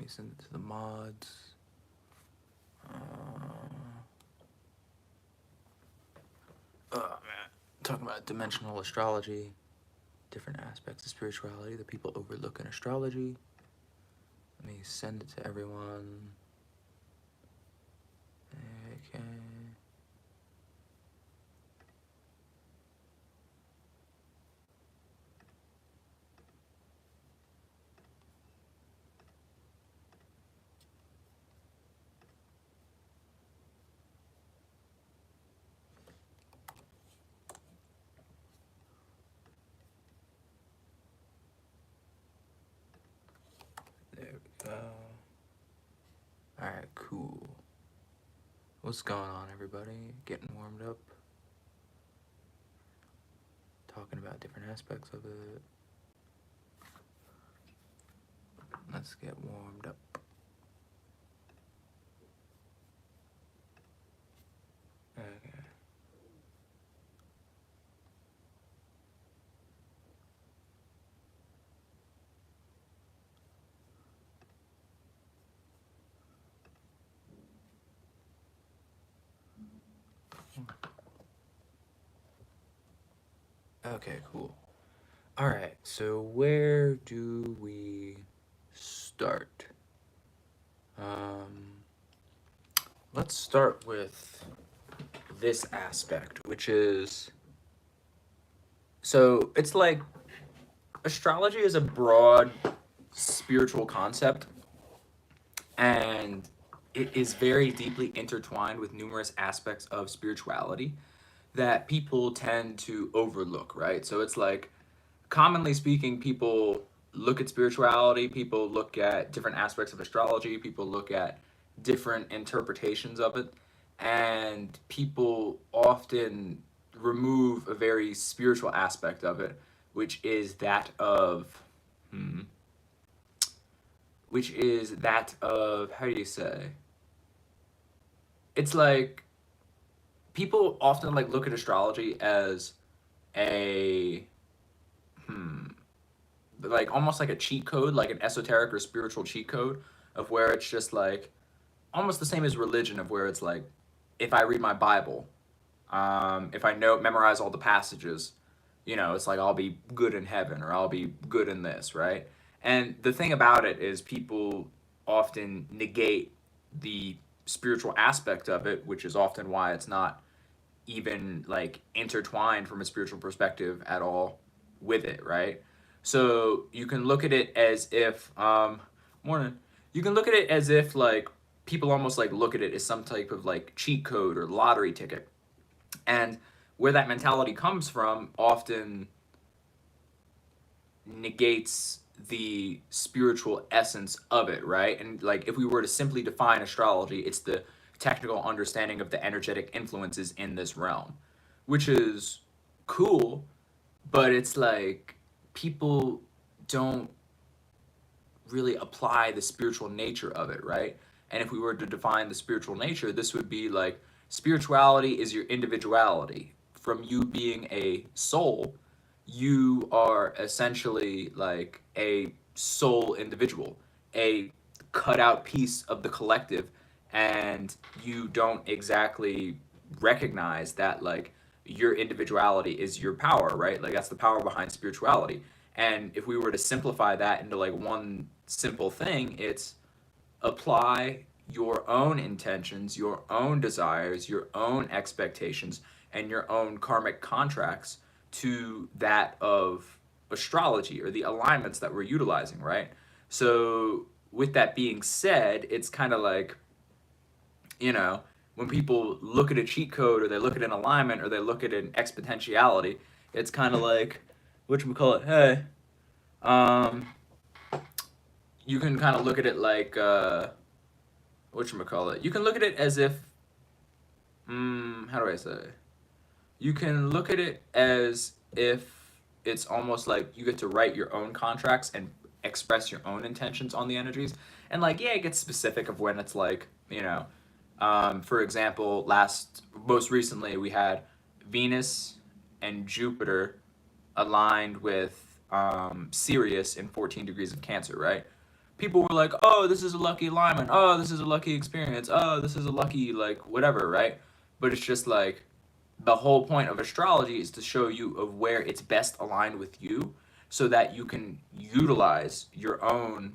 me send it to the mods. Oh man, talking about dimensional astrology, different aspects of spirituality that people overlook in astrology. Let me send it to everyone. Okay. There we go. Alright, cool. What's going on, everybody? Getting warmed up? Talking about different aspects of it. Let's get warmed up. Okay. Okay, cool. All right, so where do we start? Let's start with this aspect, which is, so it's like astrology is a broad spiritual concept, and it is very deeply intertwined with numerous aspects of spirituality that people tend to overlook, right? So it's like, commonly speaking, people look at spirituality, people look at different aspects of astrology, people look at different interpretations of it, and people often remove a very spiritual aspect of it, which is that of, how do you say? It's like people often like look at astrology as a like almost like a cheat code, like an esoteric or spiritual cheat code of where it's just like almost the same as religion, of where it's like, if I read my Bible, if I memorize all the passages, it's like I'll be good in heaven or I'll be good in this, right? And the thing about it is people often negate the spiritual aspect of it, which is often why it's not even like intertwined from a spiritual perspective at all with it, right? So you can look at it as if morning. You can look at it as if like people almost like look at it as some type of like cheat code or lottery ticket. And where that mentality comes from often negates the spiritual essence of it, right? And like if we were to simply define astrology, it's the technical understanding of the energetic influences in this realm, which is cool, but it's like people don't really apply the spiritual nature of it, right? And if we were to define the spiritual nature, this would be like spirituality is your individuality. From you being a soul, you are essentially like a soul individual, a cut out piece of the collective, and you don't exactly recognize that like your individuality is your power, right? Like that's the power behind spirituality. And if we were to simplify that into like one simple thing, it's apply your own intentions, your own desires, your own expectations, and your own karmic contracts to that of astrology or the alignments that we're utilizing, right? So, with that being said, it's kind of like, when people look at a cheat code or they look at an alignment or they look at an exponentiality, it's kind of like, whatchamacallit, hey, um, you can kind of look at it like, whatchamacallit, you can look at it as if, how do I say? You can look at it as if it's almost like you get to write your own contracts and express your own intentions on the energies. And like, yeah, it gets specific of when it's like, for example, most recently we had Venus and Jupiter aligned with Sirius in 14 degrees of Cancer, right? people were like, oh, this is a lucky alignment, oh, this is a lucky experience, oh, this is a lucky, like, whatever, right? But it's just like, the whole point of astrology is to show you of where it's best aligned with you, so that you can utilize your own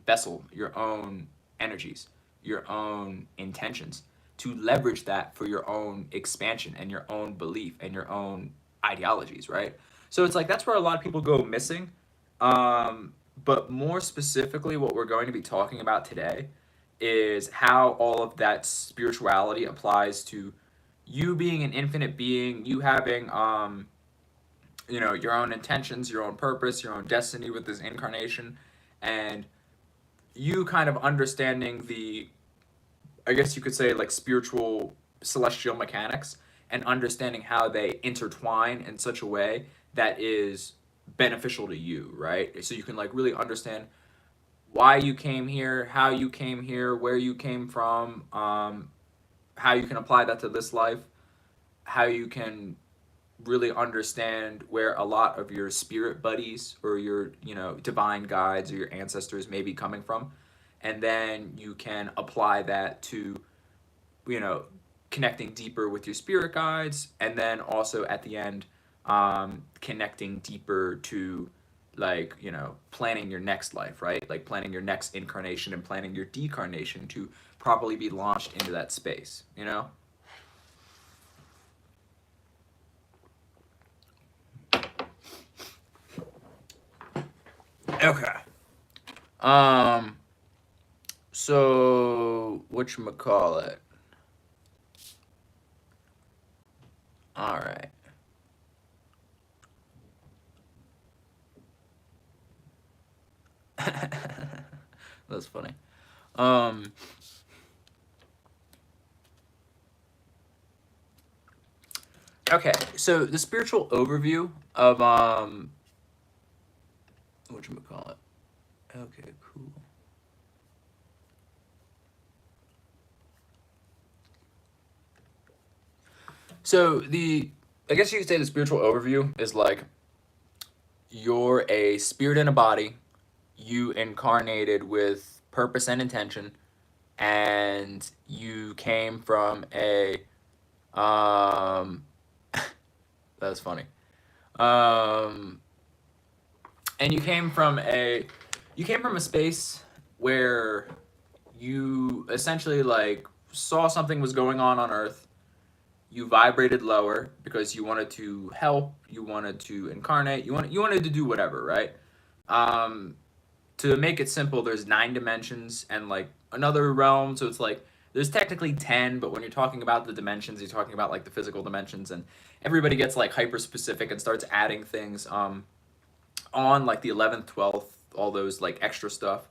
vessel, your own energies, your own intentions, to leverage that for your own expansion and your own belief and your own ideologies, right? So it's like that's where a lot of people go missing. But more specifically, what we're going to be talking about today is how all of that spirituality applies to you being an infinite being, you having your own intentions, your own purpose, your own destiny with this incarnation, and you kind of understanding the, I guess you could say, like, spiritual celestial mechanics, and understanding how they intertwine in such a way that is beneficial to you, right? So you can, like, really understand why you came here, how you came here, where you came from, how you can apply that to this life, how you can really understand where a lot of your spirit buddies or your, divine guides or your ancestors may be coming from. And then you can apply that to, you know, connecting deeper with your spirit guides. And then also at the end, connecting deeper to, like, planning your next life, right? Like planning your next incarnation and planning your decarnation to properly be launched into that space, Okay. So whatchamacallit? All right. That's funny. Okay, so the spiritual overview of whatchamacallit? Okay, cool. So I guess you could say the spiritual overview is like, you're a spirit in a body, you incarnated with purpose and intention, and you came from a that was funny. And you came from a space where you essentially, like, saw something was going on Earth. You vibrated lower because you wanted to help, you wanted to incarnate, you wanted to do whatever, right? To make it simple, there's 9 dimensions and, like, another realm, so it's like there's technically 10, but when you're talking about the dimensions, you're talking about, like, the physical dimensions, and everybody gets, like, hyper specific and starts adding things on, like, the 11th, 12th, all those, like, extra stuff.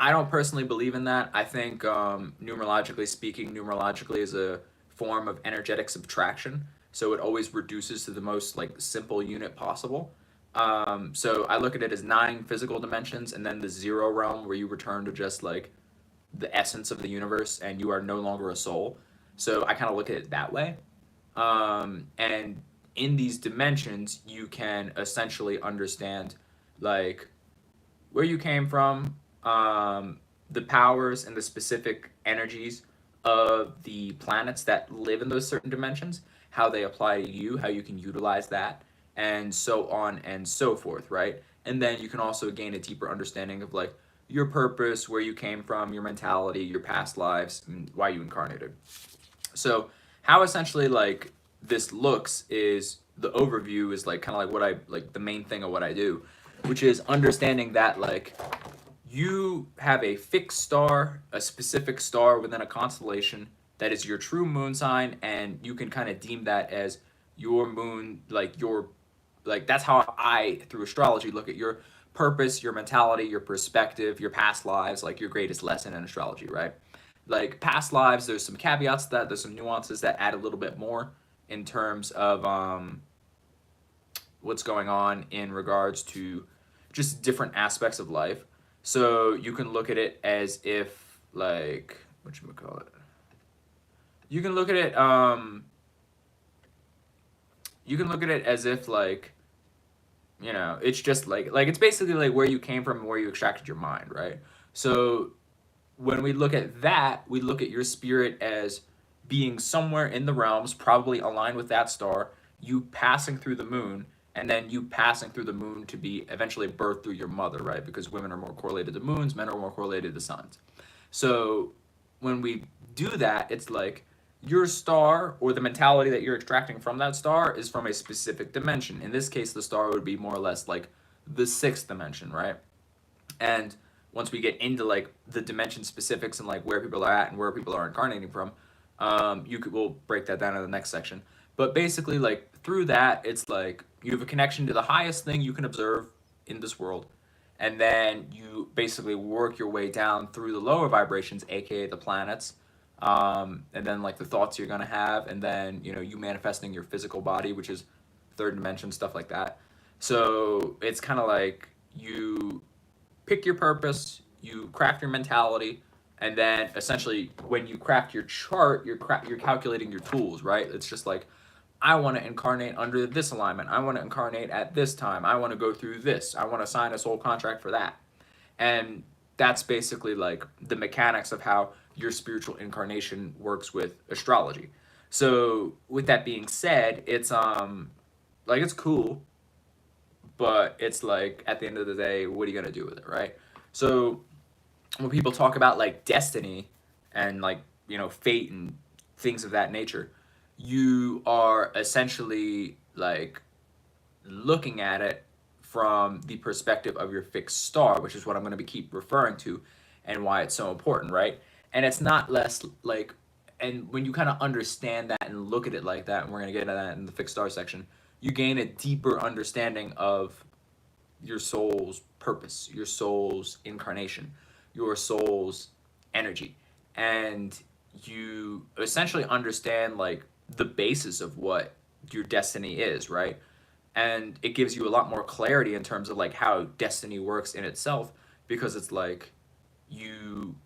I don't personally believe in that. I think, numerologically speaking, numerologically is a form of energetic subtraction, so it always reduces to the most, like, simple unit possible. So I look at it as 9 physical dimensions, and then the 0 realm, where you return to just, like, the essence of the universe and you are no longer a soul. So I kind of look at it that way. And in these dimensions, you can essentially understand, like, where you came from, the powers and the specific energies of the planets that live in those certain dimensions, how they apply to you, how you can utilize that, and so on and so forth, right? And then you can also gain a deeper understanding of, like, your purpose, where you came from, your mentality, your past lives, and why you incarnated. So how essentially, like, this looks is the overview is, like, kind of like what I, like, the main thing of what I do, which is understanding that, like, you have a fixed star, a specific star within a constellation that is your true moon sign, and you can kind of deem that as your moon, like that's how I, through astrology, look at your purpose, your mentality, your perspective, your past lives, like your greatest lesson in astrology, right? Like past lives, there's some caveats to that, there's some nuances that add a little bit more in terms of what's going on in regards to just different aspects of life. So you can look at it as if, like, whatchamacallit? You can look at it, you can look at it as if, like, you know, it's just like it's basically like where you came from and where you extracted your mind, right? So when we look at that, we look at your spirit as being somewhere in the realms, probably aligned with that star, you passing through the moon, and then you passing through the moon to be eventually birthed through your mother, right? Because women are more correlated to moons, men are more correlated to suns. So when we do that, it's like your star or the mentality that you're extracting from that star is from a specific dimension. In this case, the star would be more or less like the sixth dimension, right? And once we get into like the dimension specifics and like where people are at and where people are incarnating from, we'll break that down in the next section. But basically, like through that, it's like you have a connection to the highest thing you can observe in this world, and then you basically work your way down through the lower vibrations, aka the planets, and then like the thoughts you're gonna have, and then you know you manifesting your physical body, which is third dimension stuff like that. So it's kind of like you pick your purpose, you craft your mentality, and then essentially when you craft your chart, you're calculating your tools, right? It's just like I want to incarnate under this alignment. I want to incarnate at this time. I want to go through this. I want to sign a soul contract for that. And that's basically like the mechanics of how your spiritual incarnation works with astrology. So with that being said, it's like it's cool, but it's like at the end of the day, what are you gonna do with it, right? So when people talk about like destiny and like you know fate and things of that nature, you are essentially like looking at it from the perspective of your fixed star, which is what I'm going to be keep referring to and why it's so important, right? And it's not less like, and when you kind of understand that and look at it like that, and we're going to get into that in the fixed star section, you gain a deeper understanding of your soul's purpose, your soul's incarnation, your soul's energy. And you essentially understand like the basis of what your destiny is, right? And it gives you a lot more clarity in terms of like how destiny works in itself, because it's like you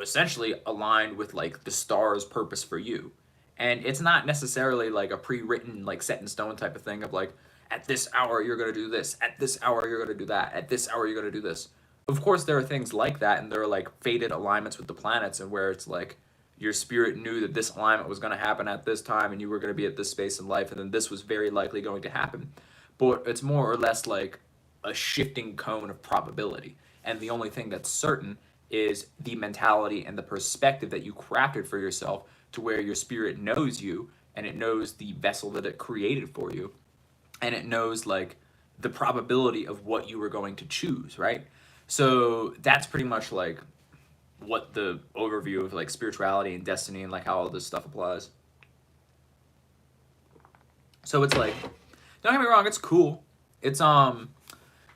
essentially aligned with like the star's purpose for you. And it's not necessarily like a pre-written like set in stone type of thing of like at this hour you're going to do this, at this hour you're going to do that, at this hour you're going to do this. Of course there are things like that, and there are like fated alignments with the planets, and where it's like your spirit knew that this alignment was going to happen at this time and you were going to be at this space in life, and then this was very likely going to happen. But it's more or less like a shifting cone of probability, and the only thing that's certain is the mentality and the perspective that you crafted for yourself, to where your spirit knows you and it knows the vessel that it created for you, and it knows like the probability of what you were going to choose, right? So that's pretty much like what the overview of like spirituality and destiny and like how all this stuff applies. So it's like, don't get me wrong, it's cool. It's an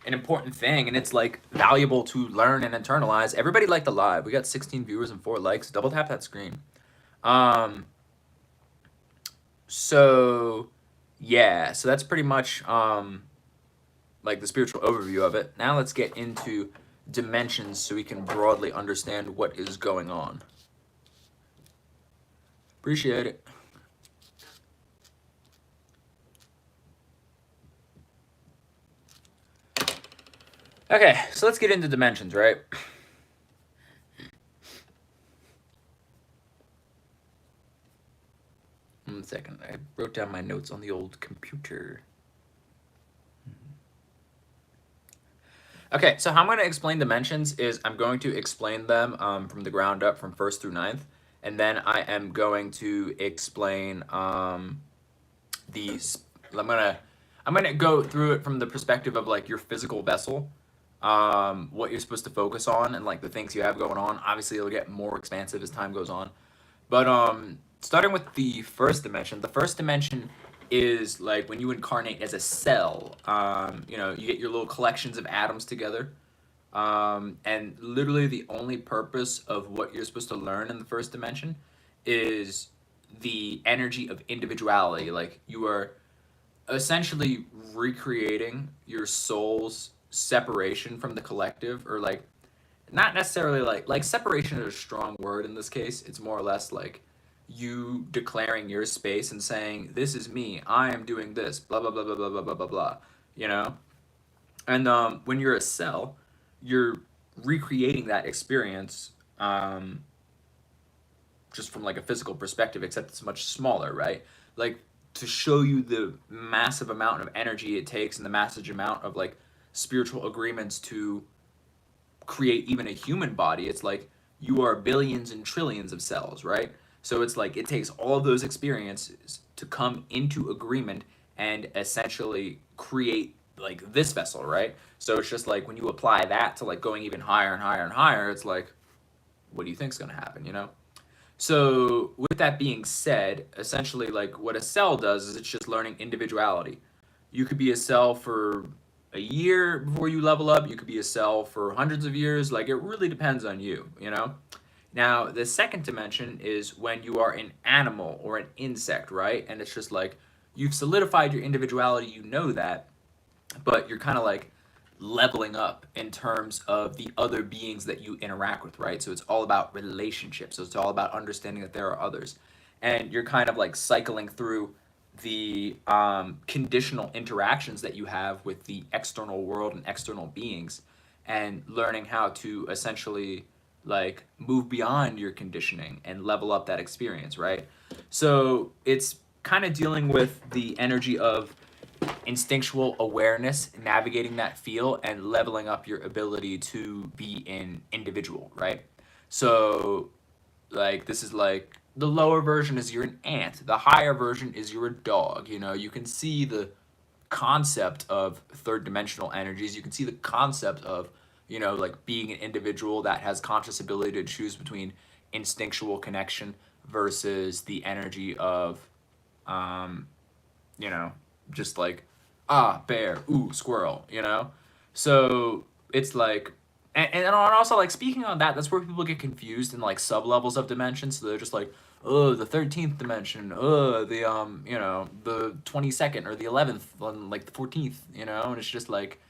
important thing, and it's like valuable to learn and internalize. Everybody liked the live. We got 16 viewers and 4 likes. Double tap that screen. So yeah, so that's pretty much like the spiritual overview of it. Now let's get into dimensions so we can broadly understand what is going on. Appreciate it. Okay, so let's get into dimensions, right? One second, I wrote down my notes on the old computer. Okay, so how I'm going to explain dimensions is I'm going to explain them from the ground up, from 1st through 9th, and then I am going to explain these. I'm gonna go through it from the perspective of like your physical vessel, what you're supposed to focus on, and like the things you have going on. Obviously, it'll get more expansive as time goes on, but starting with the first dimension, the first dimension is like when you incarnate as a cell. You know, you get your little collections of atoms together, and literally the only purpose of what you're supposed to learn in the first dimension is the energy of individuality. Like you are essentially recreating your soul's separation from the collective, or like not necessarily like separation is a strong word in this case. It's more or less like you declaring your space and saying, this is me, I am doing this, blah blah blah blah blah blah blah blah blah, you know? And when you're a cell, you're recreating that experience just from like a physical perspective, except it's much smaller, right? Like to show you the massive amount of energy it takes and the massive amount of like spiritual agreements to create even a human body, it's like you are billions and trillions of cells, right? So it's like it takes all of those experiences to come into agreement and essentially create like this vessel, right? So it's just like when you apply that to like going even higher and higher and higher, it's like, what do you think's gonna happen, you know? So with that being said, essentially like what a cell does is it's just learning individuality. You could be a cell for a year before you level up, you could be a cell for hundreds of years, like it really depends on you, you know? Now, the second dimension is when you are an animal or an insect, right? And it's just like you've solidified your individuality, you know that, but you're kind of like leveling up in terms of the other beings that you interact with, right? So it's all about relationships. So it's all about understanding that there are others. And you're kind of like cycling through the conditional interactions that you have with the external world and external beings and learning how to essentially like move beyond your conditioning and level up that experience, right? So it's kind of dealing with the energy of instinctual awareness, navigating that field, and leveling up your ability to be an individual, right? So, like, this is like the lower version is you're an ant, the higher version is you're a dog. You know, you can see the concept of third dimensional energies, you can see the concept of, you know, like being an individual that has conscious ability to choose between instinctual connection versus the energy of um, you know, just like, ah, bear, ooh, squirrel, you know? So it's like, and also like speaking on that, that's where people get confused in like sub levels of dimensions. So they're just like, oh, the 13th dimension, oh, the, you know, the 22nd or the 11th, and like the 14th, you know? And it's just like,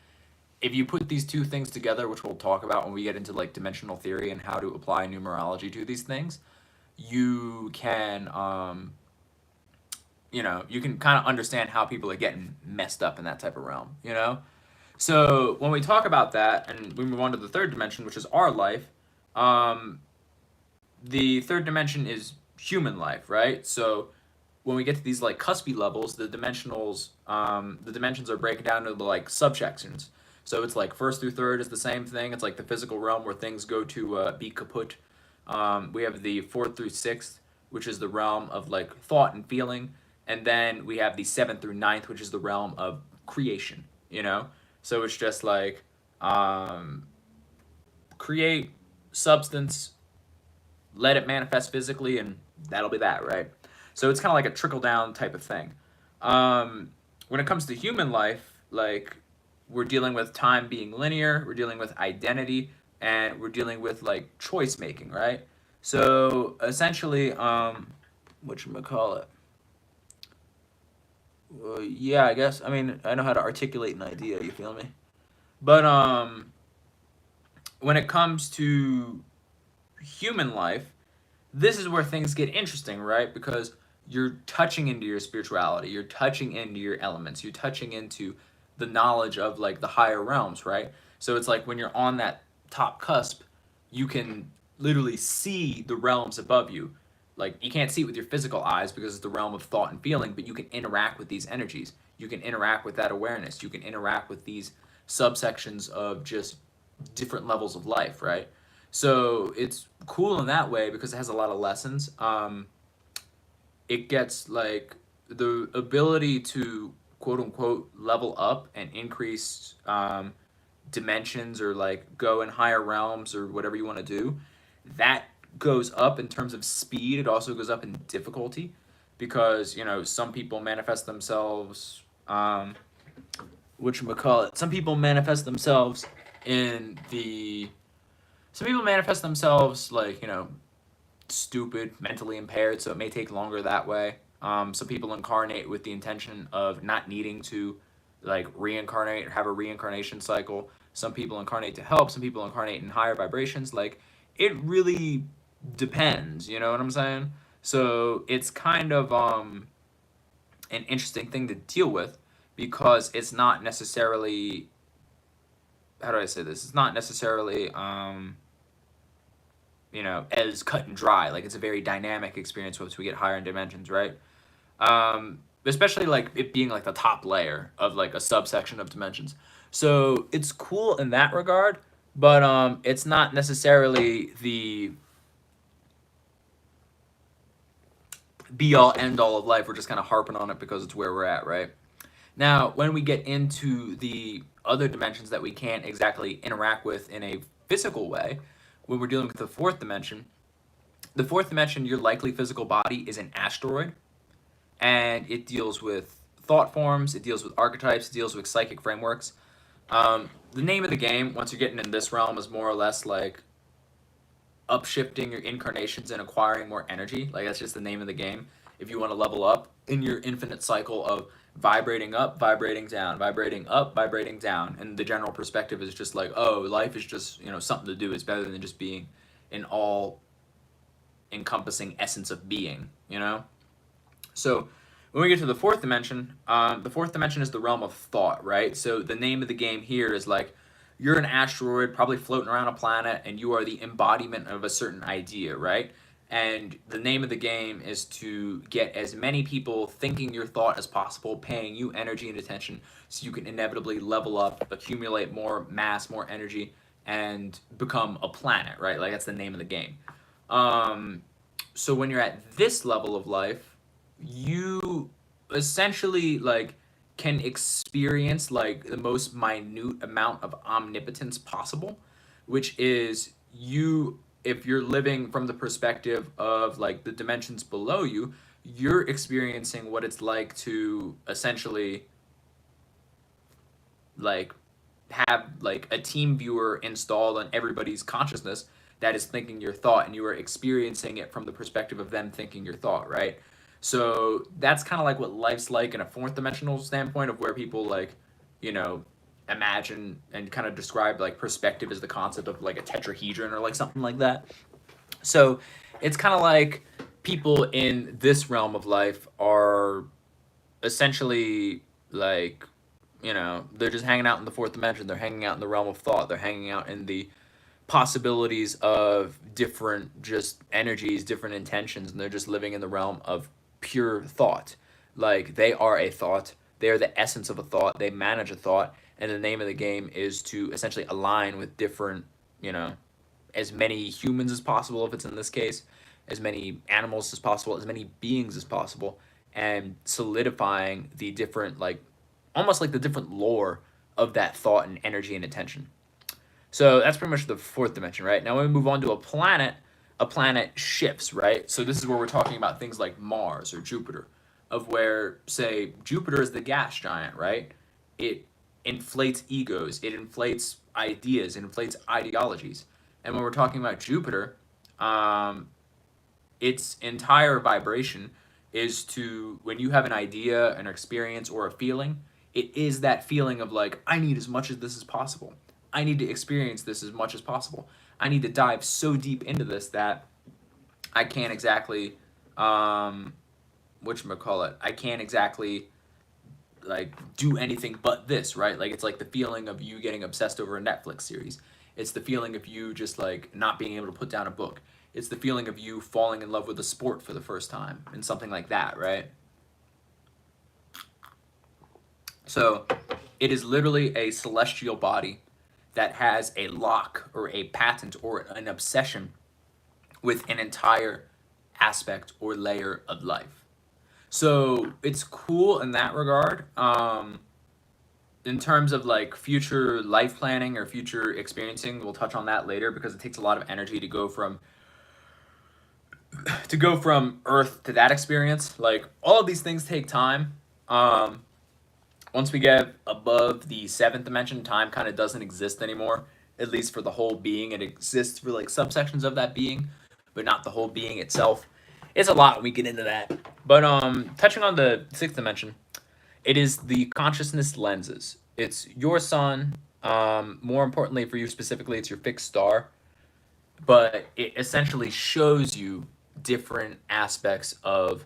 if you put these two things together, which we'll talk about when we get into like dimensional theory and how to apply numerology to these things, you can you know, you can kind of understand how people are getting messed up in that type of realm, you know? So when we talk about that and we move on to the third dimension, which is our life, um, the third dimension is human life, right? So when we get to these like cuspy levels, the dimensions are breaking down into like subsections. So it's like first through third is the same thing. It's like the physical realm where things go to be kaput. We have the fourth through sixth, which is the realm of like thought and feeling, and then we have the seventh through ninth, which is the realm of creation. You know, so it's just like um, create substance, let it manifest physically, and that'll be that, right? So it's kind of like a trickle down type of thing. When it comes to human life, like we're dealing with time being linear, we're dealing with identity, and we're dealing with like choice making, right? So essentially, what you call it? Yeah, I guess. I mean, I know how to articulate an idea. You feel me? But when it comes to human life, this is where things get interesting, right? Because you're touching into your spirituality, you're touching into your elements, you're touching into the knowledge of like the higher realms, right? So it's like when you're on that top cusp, you can literally see the realms above you. Like you can't see it with your physical eyes because it's the realm of thought and feeling, but you can interact with these energies. You can interact with that awareness. You can interact with these subsections of just different levels of life, right? So it's cool in that way because it has a lot of lessons. It gets like the ability to quote unquote level up and increase dimensions or like go in higher realms or whatever you want to do. That goes up in terms of speed. It also goes up in difficulty because you know some people manifest themselves. What you call it? Some people manifest themselves in the some people manifest themselves like you know stupid, mentally impaired, so it may take longer that way. Some people incarnate with the intention of not needing to like reincarnate or have a reincarnation cycle. Some people incarnate to help. Some people incarnate in higher vibrations. Like it really depends. You know what I'm saying? So it's kind of an interesting thing to deal with because it's not necessarily how do I say this? It's not necessarily as cut and dry. Like, it's a very dynamic experience once we get higher in dimensions, right? Especially like it being like the top layer of like a subsection of dimensions. So it's cool in that regard, but it's not necessarily the be all end all of life. We're just kind of harping on it because it's where we're at, right? Now, when we get into the other dimensions that we can't exactly interact with in a physical way, when we're dealing with the fourth dimension, your likely physical body is an asteroid, and it deals with thought forms, it deals with archetypes, it deals with psychic frameworks. The name of the game, once you're getting in this realm, is more or less like upshifting your incarnations and acquiring more energy. Like, that's just the name of the game. If you want to level up in your infinite cycle of vibrating up, vibrating down, vibrating up, vibrating down, and the general perspective is just like, oh, life is just something to do. It's better than just being an all encompassing essence of being. So when we get to the fourth dimension is the realm of thought, right? So the name of the game here is like, you're an asteroid probably floating around a planet, and you are the embodiment of a certain idea, right? And the name of the game is to get as many people thinking your thought as possible, paying you energy and attention, so you can inevitably level up, accumulate more mass, more energy, and become a planet, right? Like, that's the name of the game. So when you're at this level of life, you essentially like can experience like the most minute amount of omnipotence possible, which is if you're living from the perspective of like the dimensions below you, you're experiencing what it's like to essentially like have like a team viewer installed on everybody's consciousness that is thinking your thought, and you are experiencing it from the perspective of them thinking your thought, right? So that's kind of like what life's like in a fourth dimensional standpoint, of where people like, imagine and kind of describe like perspective as the concept of like a tetrahedron or like something like that. So it's kind of like people in this realm of life are essentially like, they're just hanging out in the fourth dimension. They're hanging out in the realm of thought. They're hanging out in the possibilities of different just energies, different intentions, and they're just living in the realm of pure thought. Like, they are a thought, they are the essence of a thought, they manage a thought, and the name of the game is to essentially align with different, as many humans as possible, if it's in this case, as many animals as possible, as many beings as possible, and solidifying the different, like, almost like the different lore of that thought and energy and attention. So that's pretty much the fourth dimension, right? Now when we move on to a planet shifts, right? So this is where we're talking about things like Mars or Jupiter, of where, say, Jupiter is the gas giant, right? It inflates egos, it inflates ideas, it inflates ideologies. And when we're talking about Jupiter, its entire vibration is to, when you have an idea, an experience, or a feeling, it is that feeling of like, I need as much of this as possible. I need to experience this as much as possible. I need to dive so deep into this that I can't exactly, I can't exactly like do anything but this, right? Like, it's like the feeling of you getting obsessed over a Netflix series. It's the feeling of you just like not being able to put down a book. It's the feeling of you falling in love with a sport for the first time and something like that, right? So it is literally a celestial body that has a lock or a patent or an obsession with an entire aspect or layer of life. So it's cool in that regard. In terms of like future life planning or future experiencing, we'll touch on that later, because it takes a lot of energy to go from Earth to that experience. Like, all of these things take time. Once we get above the seventh dimension, time kind of doesn't exist anymore, at least for the whole being. It exists for like subsections of that being, but not the whole being itself. It's a lot when we get into that. But touching on the sixth dimension, it is the consciousness lenses. It's your sun. More importantly for you specifically, it's your fixed star. But it essentially shows you different aspects of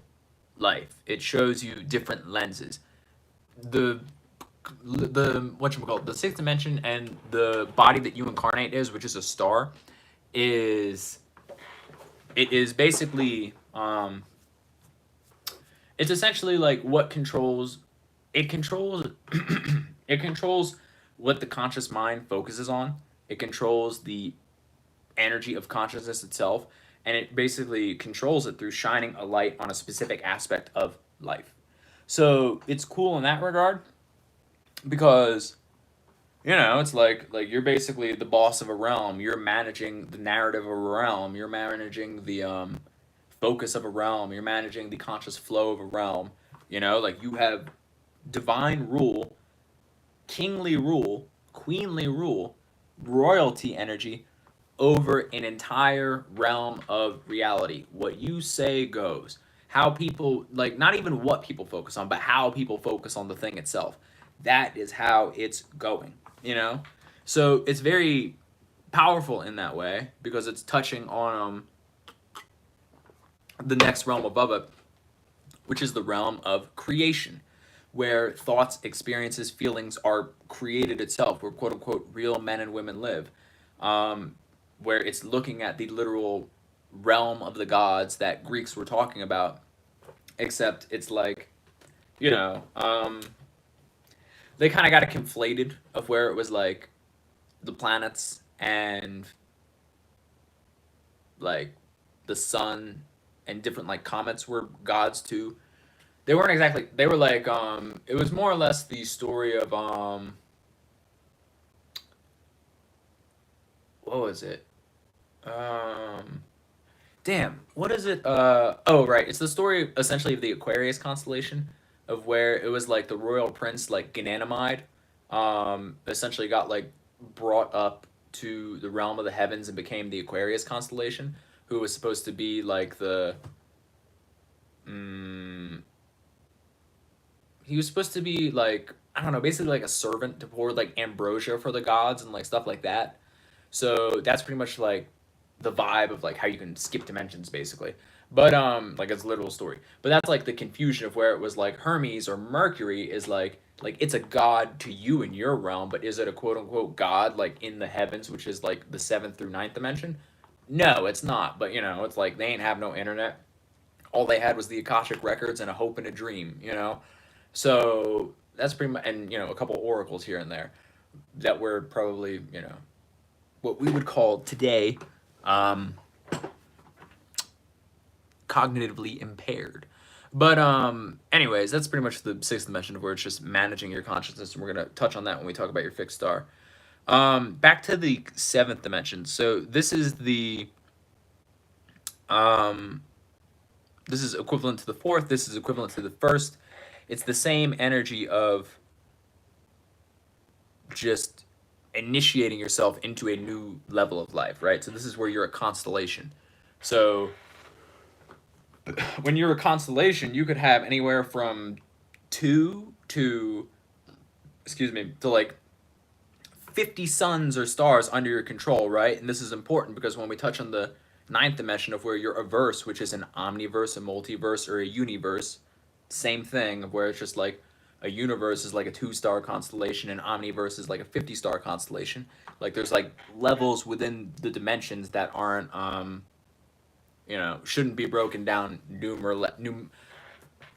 life. It shows you different lenses. The the sixth dimension and the body that you incarnate is, which is a star, is it is basically it's essentially like what controls it controls it controls what the conscious mind focuses on. It controls the energy of consciousness itself, and it basically controls it through shining a light on a specific aspect of life. So it's cool in that regard because it's like you're basically the boss of a realm. You're managing the narrative of a realm. You're managing the focus of a realm. You're managing the conscious flow of a realm. Like you have divine rule, kingly rule, queenly rule, royalty energy over an entire realm of reality. What you say goes. How people, like, not even what people focus on, but how people focus on the thing itself. That is how it's going. So it's very powerful in that way because it's touching on the next realm above it, which is the realm of creation, where thoughts, experiences, feelings are created itself, where quote unquote real men and women live, where it's looking at the literal realm of the gods that Greeks were talking about, except it's like, they kind of got it conflated of where it was like the planets and like the sun and different like comets were gods too. They weren't exactly, they were like it was more or less the story of what was it? Damn, what is it? Oh right, it's the story essentially of the Aquarius constellation, of where it was like the royal prince like Ganymede, essentially got like brought up to the realm of the heavens and became the Aquarius constellation, who was supposed to be like the mm, he was supposed to be like, I don't know, basically like a servant to pour like ambrosia for the gods and like stuff like that. So that's pretty much like the vibe of like how you can skip dimensions basically. But like it's a literal story. But that's like the confusion of where it was like Hermes or Mercury is like it's a god to you in your realm, but is it a quote unquote god like in the heavens, which is like the seventh through ninth dimension? No, it's not. But it's like they ain't have no internet. All they had was the Akashic records and a hope and a dream. So that's pretty much, and a couple oracles here and there that were probably what we would call today cognitively impaired. But anyways, that's pretty much the sixth dimension of where it's just managing your consciousness, and we're gonna touch on that when we talk about your fixed star. Back to the seventh dimension. So this is the this is equivalent to the fourth. This is equivalent to the first. It's the same energy of just initiating yourself into a new level of life, right? So this is where you're a constellation. So when you're a constellation, you could have anywhere from 2 to, to like 50 suns or stars under your control, right? And this is important because when we touch on the ninth dimension of where you're a verse, which is an omniverse, a multiverse, or a universe, same thing, of where it's just like a universe is like a 2-star constellation and omniverse is like a 50-star constellation. Like there's like levels within the dimensions that aren't shouldn't be broken down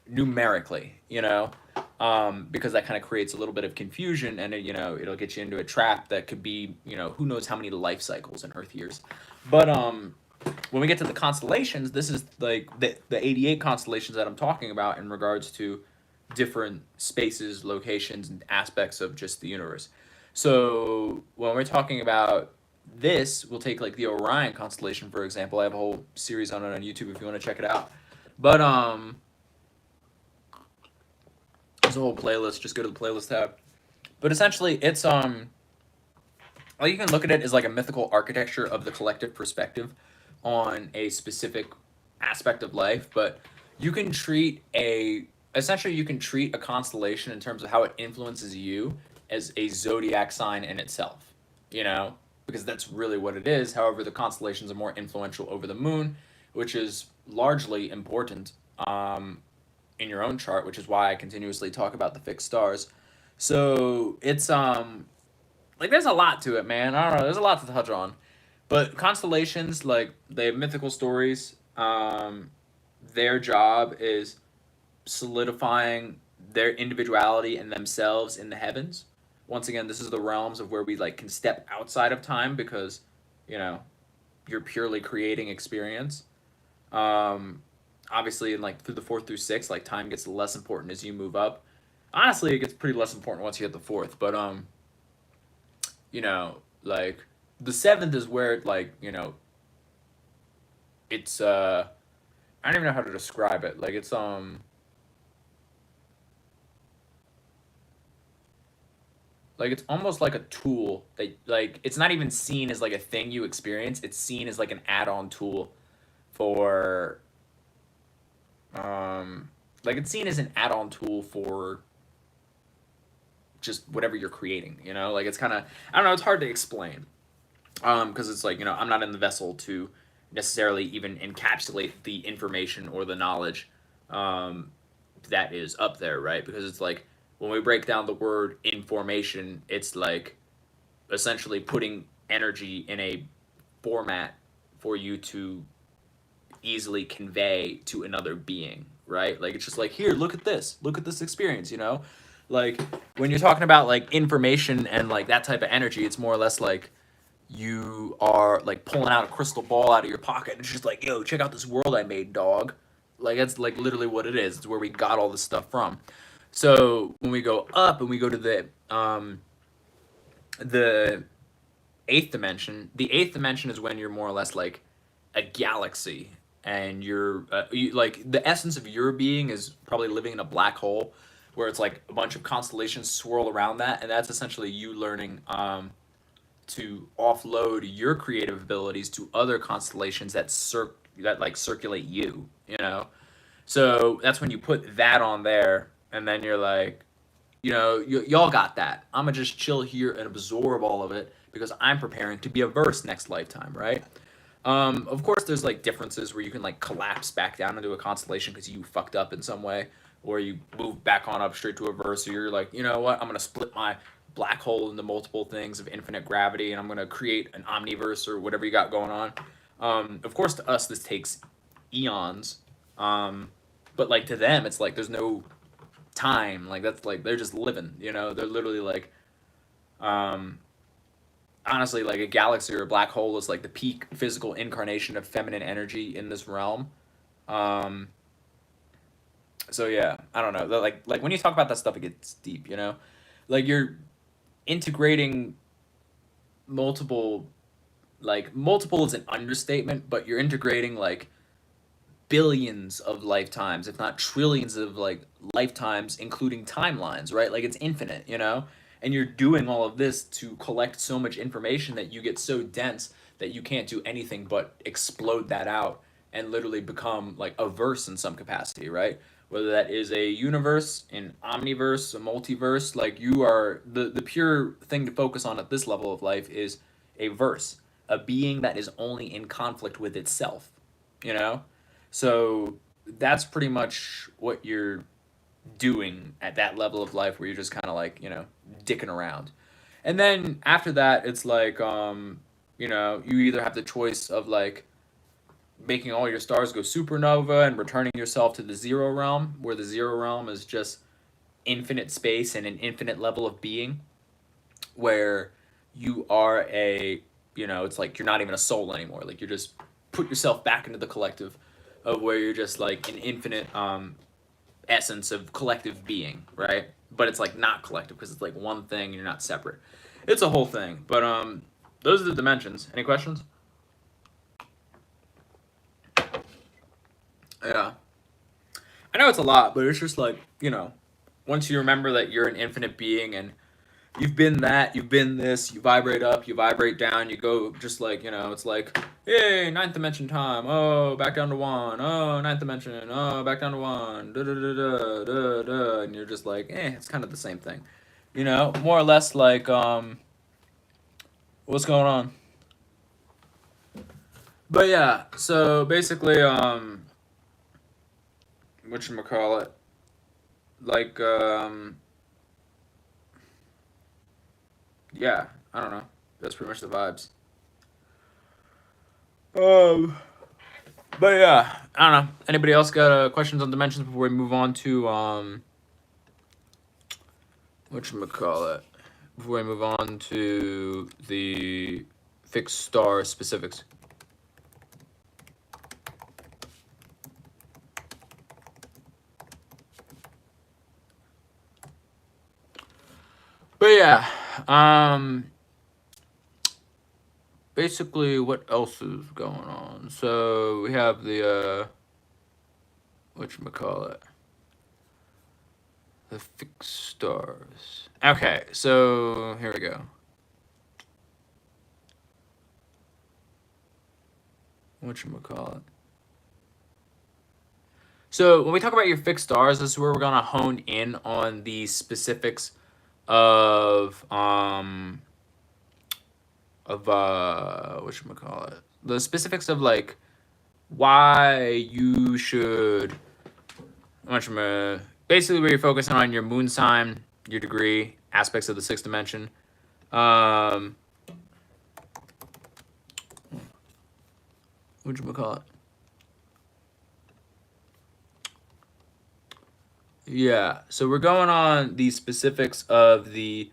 numerically, because that kind of creates a little bit of confusion, and it'll get you into a trap that could be, who knows how many life cycles in Earth years. But when we get to the constellations, this is like the 88 constellations that I'm talking about in regards to different spaces, locations, and aspects of just the universe. So when we're talking about this, we'll take like the Orion constellation, for example. I have a whole series on it on YouTube if you want to check it out. But there's a whole playlist. Just go to the playlist tab. But essentially, it's like you can look at it as like a mythical architecture of the collective perspective on a specific aspect of life. But you can treat a constellation in terms of how it influences you as a zodiac sign in itself. Because that's really what it is. However, the constellations are more influential over the moon, which is largely important in your own chart, which is why I continuously talk about the fixed stars. So it's like there's a lot to it, man. I don't know. There's a lot to touch on, but constellations, like they have mythical stories. Their job is solidifying their individuality and themselves in the heavens. Once again, this is the realms of where we like can step outside of time because, you know, you're purely creating experience. Um, Obviously, in like through the fourth through sixth, like time gets less important as you move up. Honestly, it gets pretty less important once you hit the fourth. But you know, like the seventh is where like it's I don't even know how to describe it. Like it's almost like a tool that like it's not even seen as like a thing you experience. It's seen as like an add-on tool for like it's seen as an add-on tool for just whatever you're creating, you know? Like it's kind of I don't know, it's hard to explain. Because it's like, I'm not in the vessel to necessarily even encapsulate the information or the knowledge that is up there, right? Because it's like when we break down the word information, it's like essentially putting energy in a format for you to easily convey to another being, right? Like it's just like, here, look at this experience, Like when you're talking about like information and like that type of energy, it's more or less like you are like pulling out a crystal ball out of your pocket and it's just like, yo, check out this world I made, dog. Like that's like literally what it is. It's where we got all this stuff from. So when we go up and we go to the the eighth dimension is when you're more or less like a galaxy, and like the essence of your being is probably living in a black hole where it's like a bunch of constellations swirl around that, and that's essentially you learning to offload your creative abilities to other constellations that like circulate you. So that's when you put that on there, and then you're like, y'all got that. I'm gonna just chill here and absorb all of it because I'm preparing to be a verse next lifetime, right? Of course, there's like differences where you can like collapse back down into a constellation because you fucked up in some way, or you move back on up straight to a verse, or you're like, you know what, I'm gonna split my black hole into multiple things of infinite gravity, and I'm gonna create an omniverse or whatever you got going on. Of course, to us, this takes eons, but like to them, it's like there's no time. Like that's like they're just living. They're literally like, honestly, like a galaxy or a black hole is like the peak physical incarnation of feminine energy in this realm. Um, so yeah, I don't know. Like when you talk about that stuff, it gets deep. Like you're integrating multiple, like multiple is an understatement, but you're integrating like billions of lifetimes, if not trillions of like lifetimes, including timelines, right? Like it's infinite. And you're doing all of this to collect so much information that you get so dense that you can't do anything but explode that out and literally become like a verse in some capacity, right? Whether that is a universe, an omniverse, a multiverse, like you are the pure thing to focus on at this level of life is a verse, a being that is only in conflict with itself, you know? So that's pretty much what you're doing at that level of life where you're just kind of like, dicking around. And then after that, it's like, you either have the choice of like making all your stars go supernova and returning yourself to the zero realm, where the zero realm is just infinite space and an infinite level of being, where you are it's like you're not even a soul anymore. Like you're just put yourself back into the collective of where you're just like an infinite essence of collective being, right? But it's like not collective because it's like one thing and you're not separate. It's a whole thing. But those are the dimensions. Any questions? Yeah. I know it's a lot, but it's just like, once you remember that you're an infinite being and you've been that, you've been this, you vibrate up, you vibrate down, you go just like, it's like, hey, ninth dimension time, oh, back down to one, oh, ninth dimension, oh, back down to one, da da da da da da, and you're just like, it's kind of the same thing. More or less like, what's going on? But yeah, so basically, whatchamacallit, like, yeah, I don't know. That's pretty much the vibes. Um, but yeah, I don't know. Anybody else got questions on dimensions before we move on to whatchamacallit? Before we move on to the fixed star specifics. But yeah, basically what else is going on? So we have the whatchamacallit? The fixed stars. Okay, so here we go. Whatchamacallit? So when we talk about your fixed stars, this is where we're gonna hone in on the specifics of whatchamacallit? The specifics of like why you should basically where you're focusing on your moon sign, your degree, aspects of the sixth dimension. Whatchamacallit? Yeah, so we're going on the specifics of the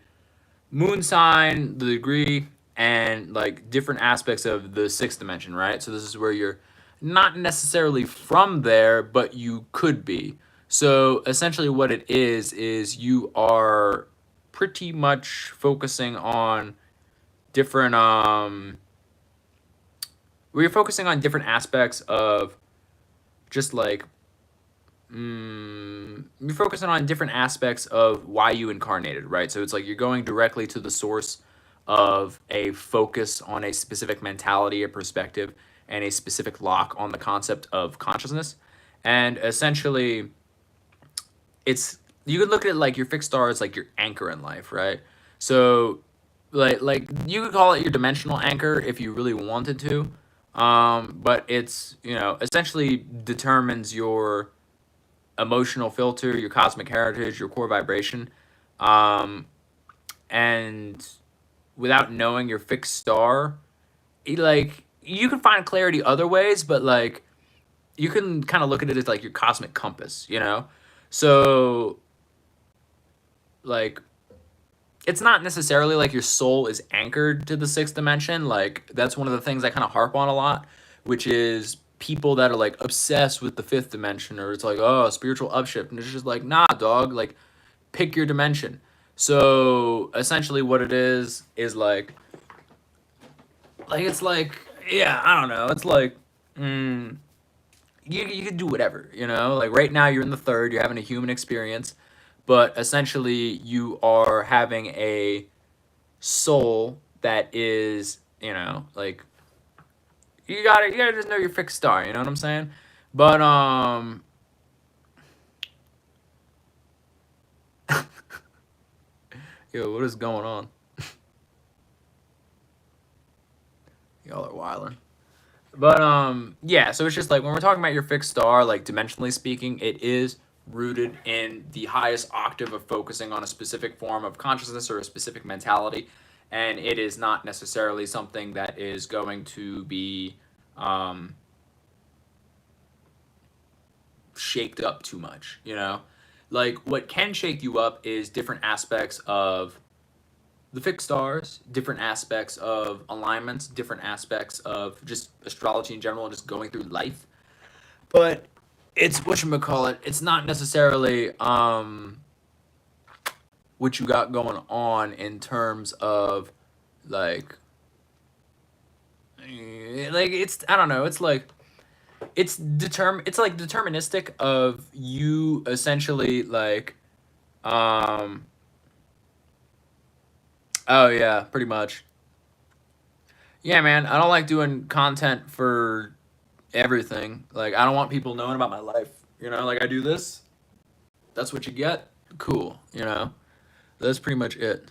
moon sign, the degree, and like different aspects of the sixth dimension, right? So this is where you're not necessarily from there, but you could be. So essentially, what it is you are pretty much focusing on different we're focusing on different aspects of just like you're focusing on different aspects of why you incarnated, right? So it's like you're going directly to the source of a focus on a specific mentality, a perspective, and a specific lock on the concept of consciousness. And essentially, it's you could look at it like your fixed star is like your anchor in life, right? So like you could call it your dimensional anchor if you really wanted to. But it's, essentially determines your emotional filter, your cosmic heritage, your core vibration. Um, and without knowing your fixed star, like you can find clarity other ways, but like you can kind of look at it as like your cosmic compass, you know? So like it's not necessarily like your soul is anchored to the sixth dimension. Like that's one of the things I kind of harp on a lot, which is people that are like obsessed with the fifth dimension, or it's like, oh, spiritual upshift, and it's just like, nah, dog, like pick your dimension. So essentially what it is like it's like, yeah, I don't know, it's like you can do whatever, like right now you're in the third, you're having a human experience, but essentially you are having a soul that is, like you gotta just know your fixed star, you know what I'm saying? But yo, what is going on? Y'all are wilding. But yeah, so it's just like when we're talking about your fixed star, like dimensionally speaking, it is rooted in the highest octave of focusing on a specific form of consciousness or a specific mentality, and it is not necessarily something that is going to be um, shaked up too much, Like what can shake you up is different aspects of the fixed stars, different aspects of alignments, different aspects of just astrology in general and just going through life. But it's whatchamacallit, it's not necessarily what you got going on in terms of like it's, I don't know, it's like it's like deterministic of you essentially like oh yeah, pretty much. Yeah, man, I don't like doing content for everything. Like I don't want people knowing about my life. Like I do this, that's what you get. Cool. That's pretty much it.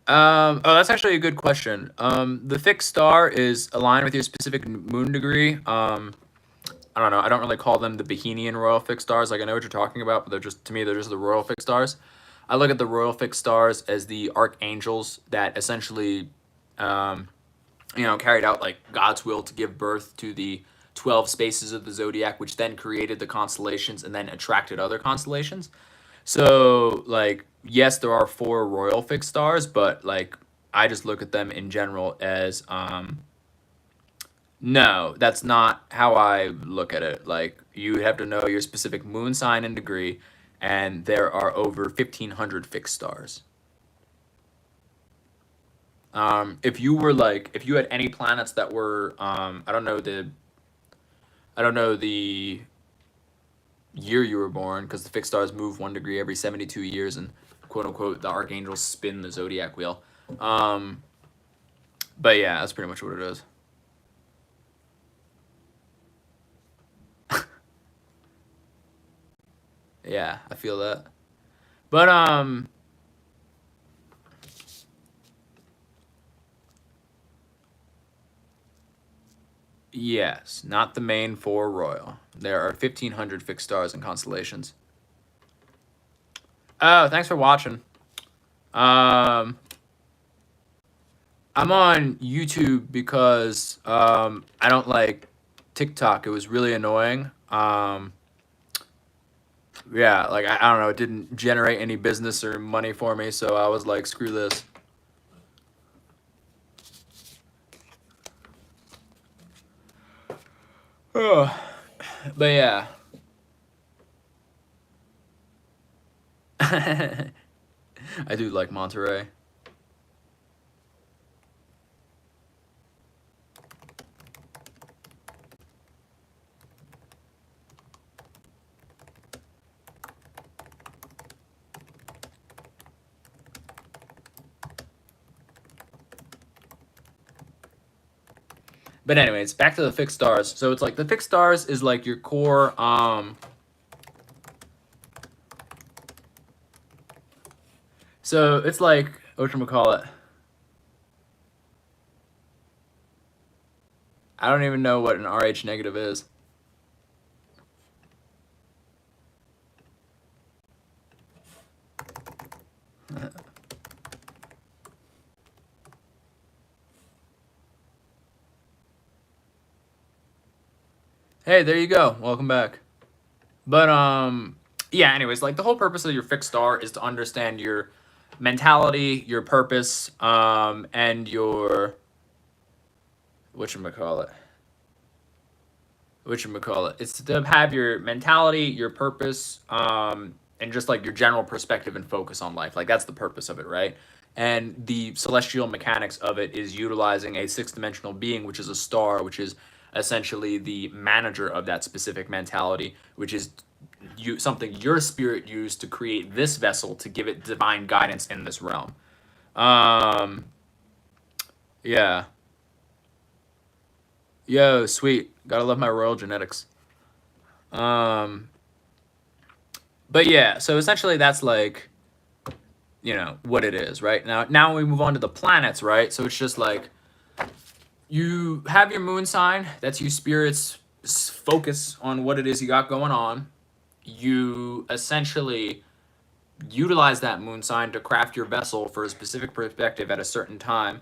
Oh, that's actually a good question. The fixed star is aligned with your specific moon degree. I don't know, I don't really call them the Bohemian royal fixed stars. Like, I know what you're talking about, but they're just, to me, they're just the royal fixed stars. I look at the royal fixed stars as the archangels that essentially, carried out like God's will to give birth to the 12 spaces of the zodiac, which then created the constellations and then attracted other constellations. So, like, yes, there are 4 royal fixed stars, but like, I just look at them in general as no, that's not how I look at it. Like, you have to know your specific moon sign and degree, and there are over 1,500 fixed stars. If you were like, if you had any planets that were, I don't know the year you were born, because the fixed stars move 1 degree every 72 years, and quote unquote the archangels spin the zodiac wheel. But yeah, that's pretty much what it is. Yeah, I feel that. But yes, not the main 4 royal. There are 1,500 fixed stars and constellations. Oh, thanks for watching. I'm on YouTube because I don't like TikTok. It was really annoying. Yeah, like I don't know, it didn't generate any business or money for me, so I was like, screw this. Oh, but yeah. I do like Monterey. But anyways, back to the fixed stars. So it's like the fixed stars is like your core so it's like whatchamacallit. I don't even know what an RH negative is. Hey, there you go. Welcome back. But yeah, anyways, like the whole purpose of your fixed star is to understand your mentality, your purpose, and your whatchamacallit. It's to have your mentality, your purpose, and just like your general perspective and focus on life. Like that's the purpose of it, right? And the celestial mechanics of it is utilizing a 6-dimensional being, which is a star, which is essentially the manager of that specific mentality, which is something your spirit used to create this vessel to give it divine guidance in this realm. Yeah. Yo, sweet. Gotta love my royal genetics. But yeah, so essentially that's like, what it is, right? Now we move on to the planets, right? So it's just like you have your moon sign. That's your spirit's focus on what it is you got going on. You essentially utilize that moon sign to craft your vessel for a specific perspective at a certain time.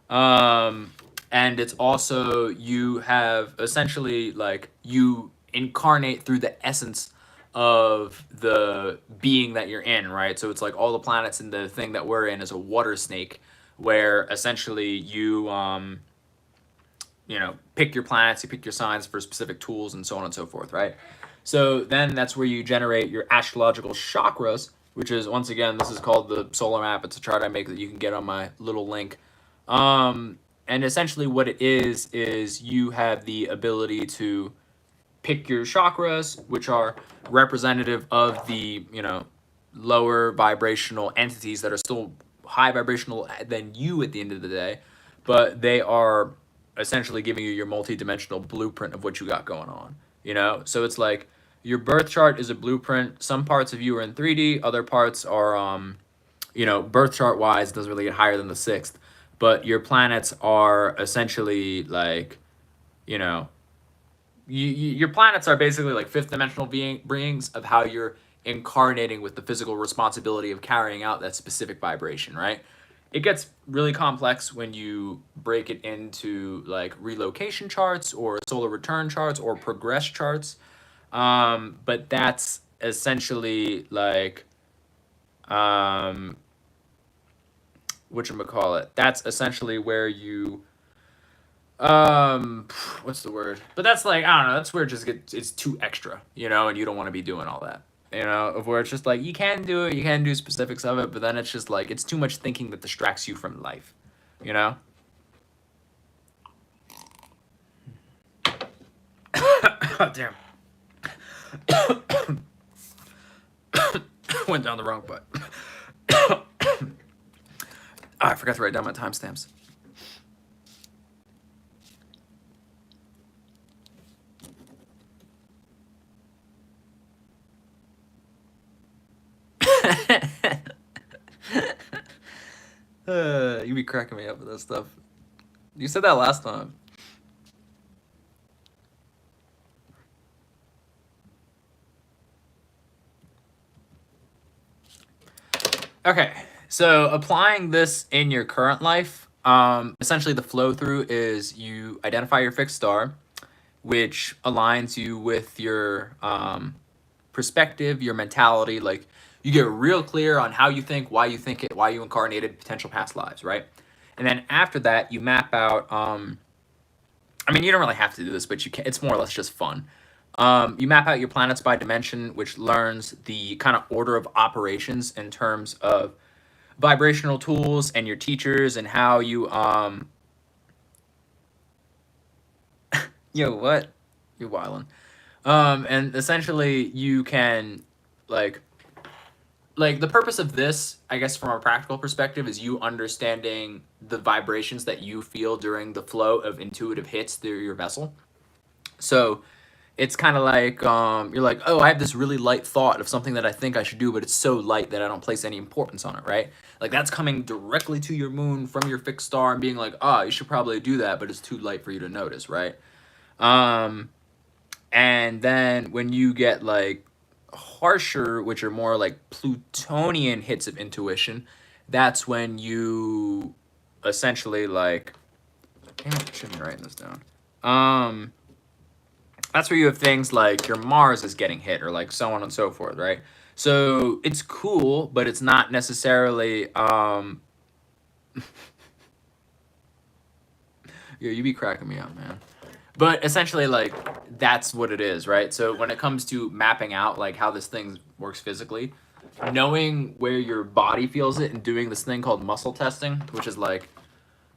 And it's also, you have essentially like you incarnate through the essence of the being that you're in, right? So it's like all the planets in the thing that we're in is a water snake, where essentially you pick your planets, you pick your signs for specific tools and so on and so forth, right? So then that's where you generate your astrological chakras, which is, once again, this is called the solar map. It's a chart I make that you can get on my little link. And essentially what it is you have the ability to pick your chakras, which are representative of the, lower vibrational entities that are still high vibrational than you at the end of the day, but they are essentially giving you your multi-dimensional blueprint of what you got going on, So it's like your birth chart is a blueprint. Some parts of you are in 3D, other parts are, birth chart wise, doesn't really get higher than the 6th, but your planets are essentially like, your planets are basically like fifth dimensional beings of how you're incarnating with the physical responsibility of carrying out that specific vibration, right? It gets really complex when you break it into like relocation charts or solar return charts or progress charts. But that's essentially like whatchamacallit. That's essentially where you what's the word? But that's like, I don't know, that's where it just gets, it's too extra, you know, and you don't want to be doing all that. You know, of where it's just like you can do it, you can do specifics of it, but then it's just like it's too much thinking that distracts you from life, you know? Oh, damn. Went down the wrong butt. Oh, I forgot to write down my timestamps. You be cracking me up with that stuff. You said that last time. Okay, so applying this in your current life, essentially the flow through is you identify your fixed star, which aligns you with your perspective, your mentality. Like you get real clear on how you think it, why you incarnated, potential past lives, right? And then after that, you map out. I mean, you don't really have to do this, but you can. It's more or less just fun. You map out your planets by dimension, which learns the kind of order of operations in terms of vibrational tools and your teachers and how you yo, what? You're wildin'. And essentially you can like the purpose of this, I guess from a practical perspective, is you understanding the vibrations that you feel during the flow of intuitive hits through your vessel. So it's kind of like you're like, oh, I have this really light thought of something that I think I should do, but it's so light that I don't place any importance on it, right? Like that's coming directly to your moon from your fixed star and being like, oh, you should probably do that, but it's too light for you to notice, right? And then when you get like harsher, which are more like Plutonian hits of intuition, that's when you essentially like, damn, I shouldn't be writing this down. That's where you have things like your Mars is getting hit or like so on and so forth, right? So it's cool, but it's not necessarily yeah, you be cracking me up, man. But essentially, like, that's what it is, right? So when it comes to mapping out, like, how this thing works physically, knowing where your body feels it and doing this thing called muscle testing, which is like,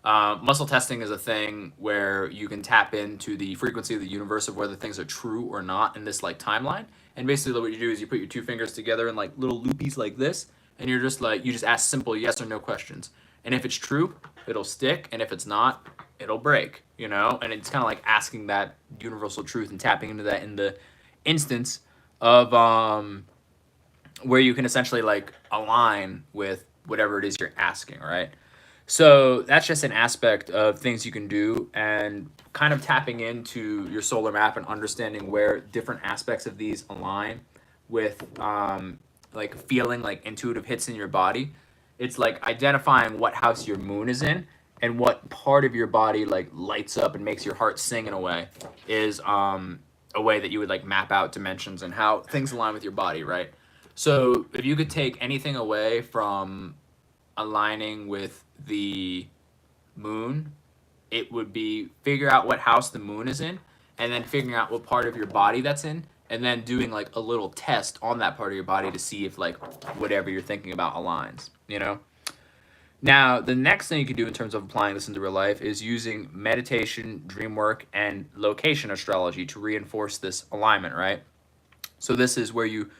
muscle testing is a thing where you can tap into the frequency of the universe of whether things are true or not in this, like, timeline. And basically what you do is you put your two fingers together in, like, little loopies like this, and you're just, like, you just ask simple yes or no questions. And if it's true, it'll stick, and if it's not, it'll break, you know? And it's kind of like asking that universal truth and tapping into that in the instance of where you can essentially like align with whatever it is you're asking, right? So that's just an aspect of things you can do and kind of tapping into your solar map and understanding where different aspects of these align with like feeling like intuitive hits in your body. It's like identifying what house your moon is in and what part of your body like lights up and makes your heart sing in a way is a way that you would like map out dimensions and how things align with your body, right? So if you could take anything away from aligning with the moon, it would be figure out what house the moon is in and then figuring out what part of your body that's in and then doing like a little test on that part of your body to see if like whatever you're thinking about aligns, you know? Now, the next thing you can do in terms of applying this into real life is using meditation, dream work, and location astrology to reinforce this alignment, right? So this is where you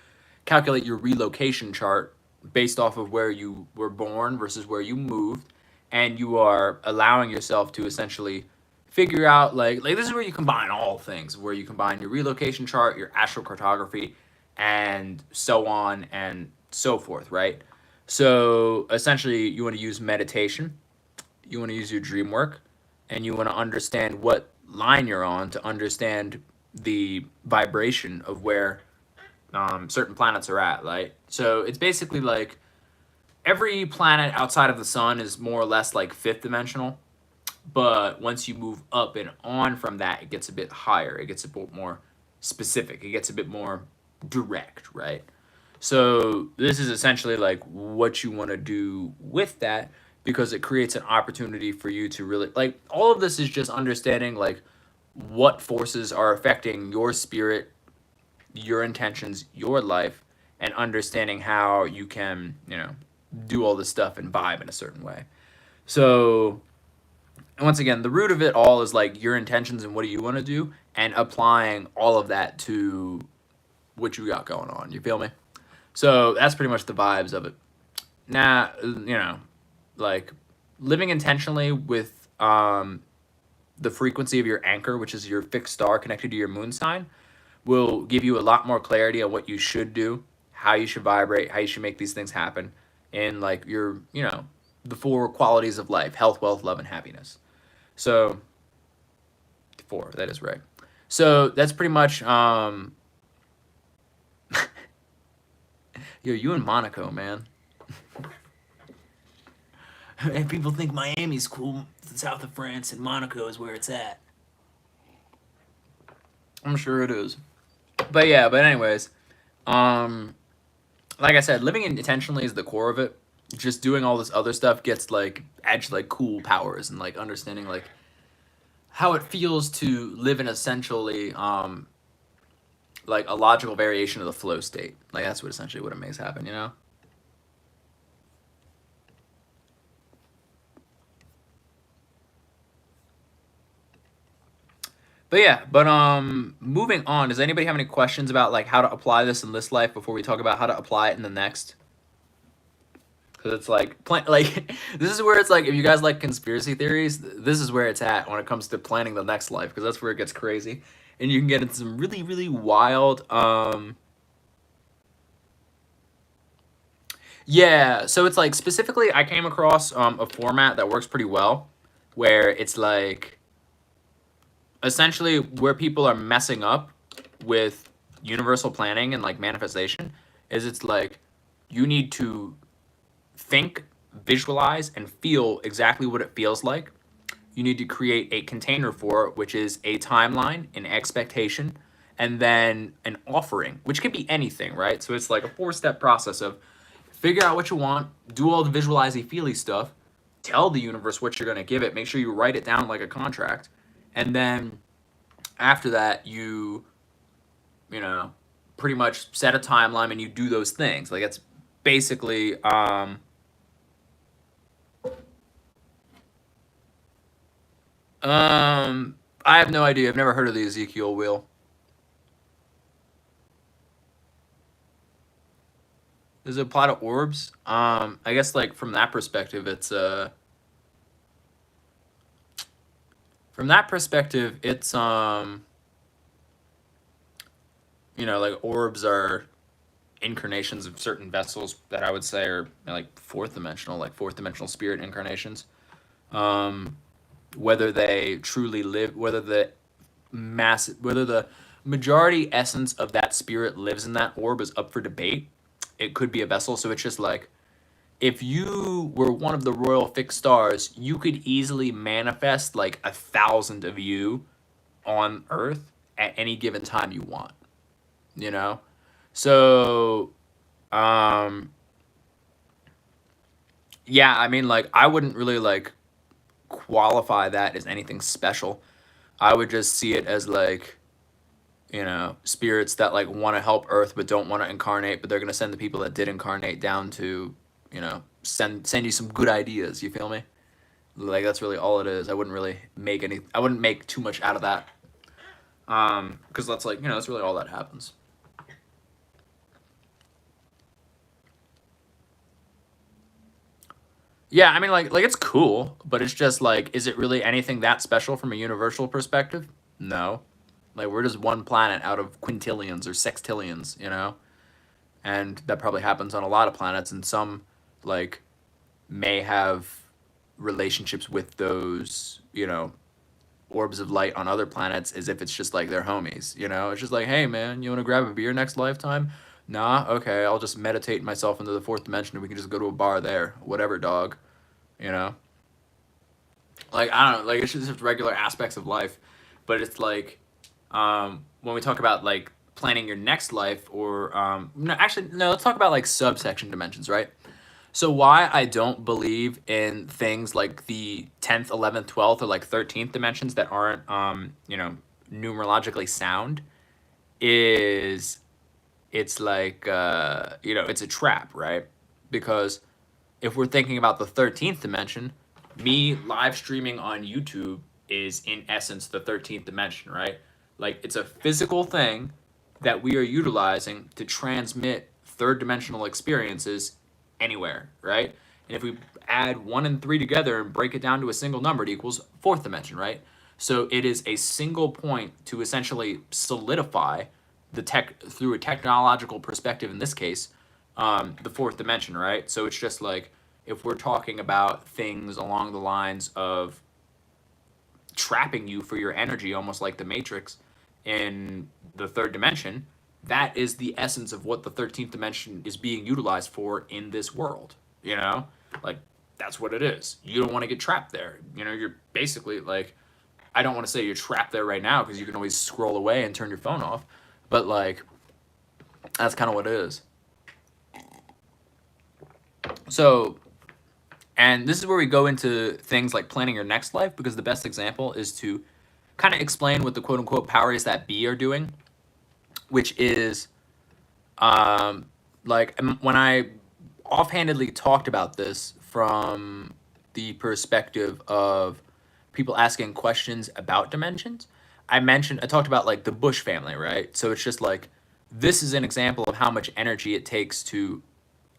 calculate your relocation chart based off of where you were born versus where you moved, and you are allowing yourself to essentially figure out like this is where you combine all things, where you combine your relocation chart, your astral cartography, and so on and so forth, right? So essentially, you want to use meditation, you want to use your dream work, and you want to understand what line you're on to understand the vibration of where certain planets are at, right? So it's basically like every planet outside of the sun is more or less like fifth dimensional, but once you move up and on from that, it gets a bit higher. It gets a bit more specific. It gets a bit more direct, right? So this is essentially like what you want to do with that, because it creates an opportunity for you to really like, all of this is just understanding like what forces are affecting your spirit, your intentions, your life, and understanding how you can, do all this stuff and vibe in a certain way. So once again, the root of it all is like your intentions and what do you want to do, and applying all of that to what you got going on. You feel me? So that's pretty much the vibes of it. Now, like living intentionally with the frequency of your anchor, which is your fixed star connected to your moon sign, will give you a lot more clarity on what you should do, how you should vibrate, how you should make these things happen, in like your, the four qualities of life: health, wealth, love, and happiness. So, four, that is right. So that's pretty much yo, you in Monaco, man. And people think Miami's cool, the south of France, and Monaco is where it's at. I'm sure it is. But yeah, but anyways, um, like I said, living intentionally is the core of it. Just doing all this other stuff gets like actually like cool powers, and like understanding like how it feels to live in essentially like a logical variation of the flow state. Like that's what essentially what it makes happen, you know? But yeah, but moving on, does anybody have any questions about like how to apply this in this life before we talk about how to apply it in the next? Because it's like like this is where it's like, if you guys like conspiracy theories, this is where it's at when it comes to planning the next life, because that's where it gets crazy, and you can get into some really really wild yeah. So it's like, specifically I came across a format that works pretty well, where it's like essentially where people are messing up with universal planning and like manifestation is, it's like you need to think, visualize, and feel exactly what it feels like. You need to create a container for it, which is a timeline, an expectation, and then an offering, which can be anything, right? So it's like a 4-step process of figure out what you want, do all the visualizing, feely stuff, tell the universe what you're going to give it, make sure you write it down like a contract, and then after that, you know, pretty much set a timeline and you do those things. Like it's basically I have no idea. I've never heard of the Ezekiel wheel. Does it apply to orbs? I guess like from that perspective, it's from that perspective, it's like orbs are incarnations of certain vessels that I would say are like fourth dimensional spirit incarnations. Um, whether they truly live, whether the majority essence of that spirit lives in that orb is up for debate. It could be a vessel, so it's just like, if you were one of the royal fixed stars, you could easily manifest like 1,000 of you on Earth at any given time you want. You know, so um, yeah, I mean, like I wouldn't really like qualify that as anything special. I would just see it as like, spirits that like want to help Earth but don't want to incarnate, but they're gonna send the people that did incarnate down to, send you some good ideas. You feel me? Like that's really all it is. I wouldn't make too much out of that. Because that's like, that's really all that happens. Yeah, I mean, like it's cool, but it's just like, is it really anything that special from a universal perspective? No. Like we're just one planet out of quintillions or sextillions, and that probably happens on a lot of planets, and some like may have relationships with those, orbs of light on other planets as if it's just like their homies, you know? It's just like, hey man, you want to grab a beer next lifetime? Nah, okay, I'll just meditate myself into the fourth dimension and we can just go to a bar there. Whatever, dog. You know? Like, I don't know, like, it's just regular aspects of life. But it's like, when we talk about, like, planning your next life, or, no, actually, no, let's talk about, like, subsection dimensions, right? So why I don't believe in things like the 10th, 11th, 12th, or like 13th dimensions that aren't, you know, numerologically sound is it's like, you know, it's a trap, right? Because if we're thinking about the 13th dimension, me live streaming on YouTube is in essence the 13th dimension, right? Like it's a physical thing that we are utilizing to transmit third dimensional experiences anywhere, right? And if we add 1 and 3 together and break it down to a single number, it equals fourth dimension, right? So it is a single point to essentially solidify the tech through a technological perspective, in this case, the fourth dimension, right? So it's just like if we're talking about things along the lines of trapping you for your energy, almost like the Matrix in the third dimension, that is the essence of what the 13th dimension is being utilized for in this world, you know? Like, that's what it is. You don't want to get trapped there. You know, you're basically like, I don't want to say you're trapped there right now because you can always scroll away and turn your phone off, but like, that's kind of what it is. So, and this is where we go into things like planning your next life, because the best example is to kind of explain what the quote unquote powers that be are doing, which is like when I offhandedly talked about this from the perspective of people asking questions about dimensions, I talked about like the Bush family, right? So it's just like, this is an example of how much energy it takes to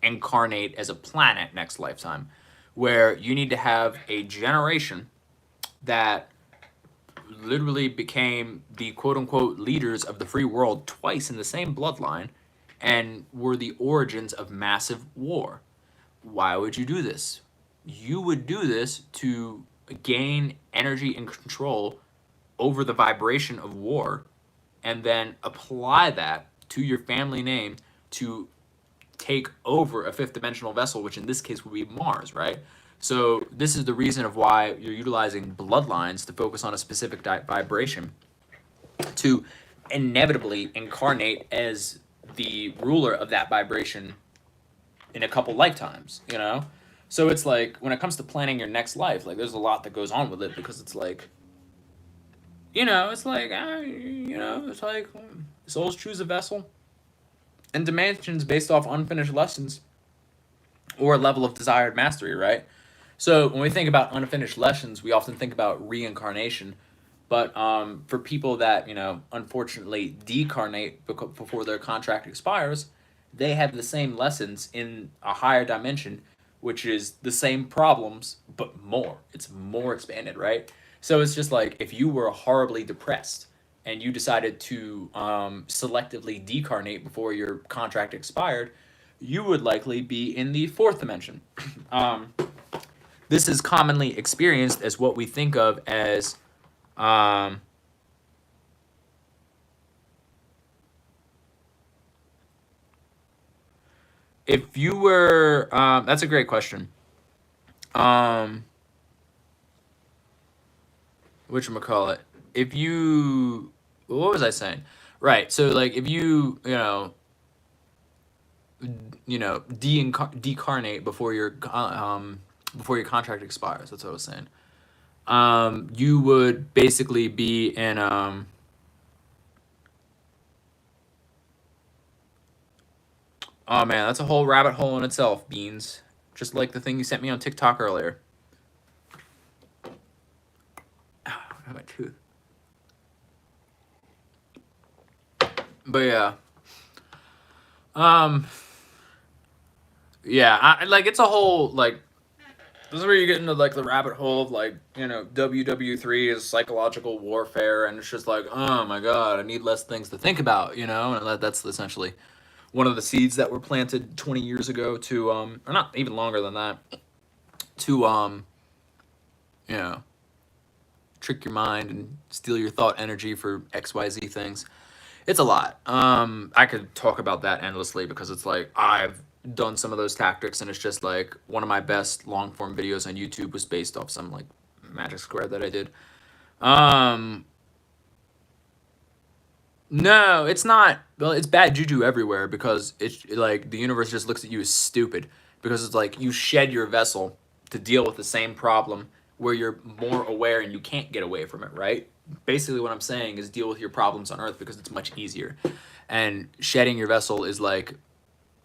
incarnate as a planet next lifetime, where you need to have a generation that literally became the quote unquote leaders of the free world twice in the same bloodline and were the origins of massive war. Why would you do this? You would do this to gain energy and control over the vibration of war and then apply that to your family name to take over a fifth dimensional vessel, which in this case would be Mars, right? So this is the reason of why you're utilizing bloodlines to focus on a specific vibration to inevitably incarnate as the ruler of that vibration in a couple lifetimes, you know? So it's like, when it comes to planning your next life, like there's a lot that goes on with it, because it's like, you know, it's like, you know, it's like souls choose a vessel and dimensions based off unfinished lessons or a level of desired mastery, right? So when we think about unfinished lessons, we often think about reincarnation. But for people that, you know, unfortunately decarnate before their contract expires, they have the same lessons in a higher dimension, which is the same problems, but more. It's more expanded, right? So it's just like, if you were horribly depressed and you decided to selectively decarnate before your contract expired, you would likely be in the fourth dimension. This is commonly experienced as what we think of as if you were, that's a great question. Whatchamacallit? If you, what was I saying? Right. So like, if you, decarnate before your contract expires. That's what I was saying. You would basically be in oh man, that's a whole rabbit hole in itself, Beans. Just like the thing you sent me on TikTok earlier. Ah, I got my tooth. But yeah. Yeah, like it's a whole, like, this is where you get into like the rabbit hole of like, WW3 is psychological warfare, and it's just like, oh my god, I need less things to think about, and that's essentially one of the seeds that were planted 20 years ago to or not even longer than that, to trick your mind and steal your thought energy for XYZ things. It's a lot. I could talk about that endlessly because it's like I've done some of those tactics, and it's just like one of my best long form videos on YouTube was based off some like magic square that I did. No, it's not. Well, it's bad juju everywhere because it's like the universe just looks at you as stupid because it's like you shed your vessel to deal with the same problem where you're more aware and you can't get away from it, right? Basically, what I'm saying is deal with your problems on Earth because it's much easier. And shedding your vessel is like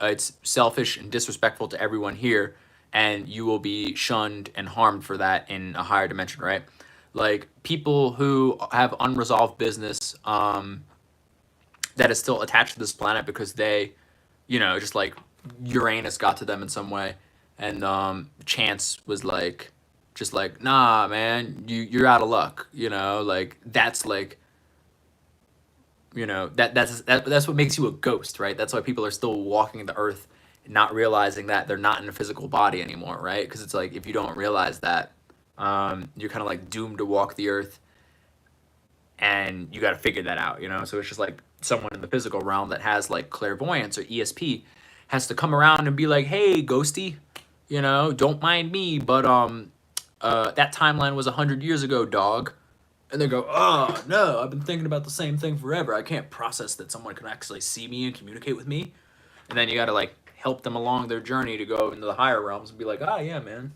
it's selfish and disrespectful to everyone here, and you will be shunned and harmed for that in a higher dimension, right? Like people who have unresolved business, that is still attached to this planet because they, just like Uranus got to them in some way, and chance was like, just like, nah, man, you're out of luck, like that's like, that's what makes you a ghost, right? That's why people are still walking the earth, not realizing that they're not in a physical body anymore, right? Because it's like if you don't realize that, you're kind of like doomed to walk the earth, and you got to figure that out, So it's just like someone in the physical realm that has like clairvoyance or ESP has to come around and be like, hey, ghosty, don't mind me, but that timeline was 100 years ago, dog. And they go, oh no, I've been thinking about the same thing forever. I can't process that someone can actually see me and communicate with me. And then you got to like help them along their journey to go into the higher realms and be like, oh yeah, man,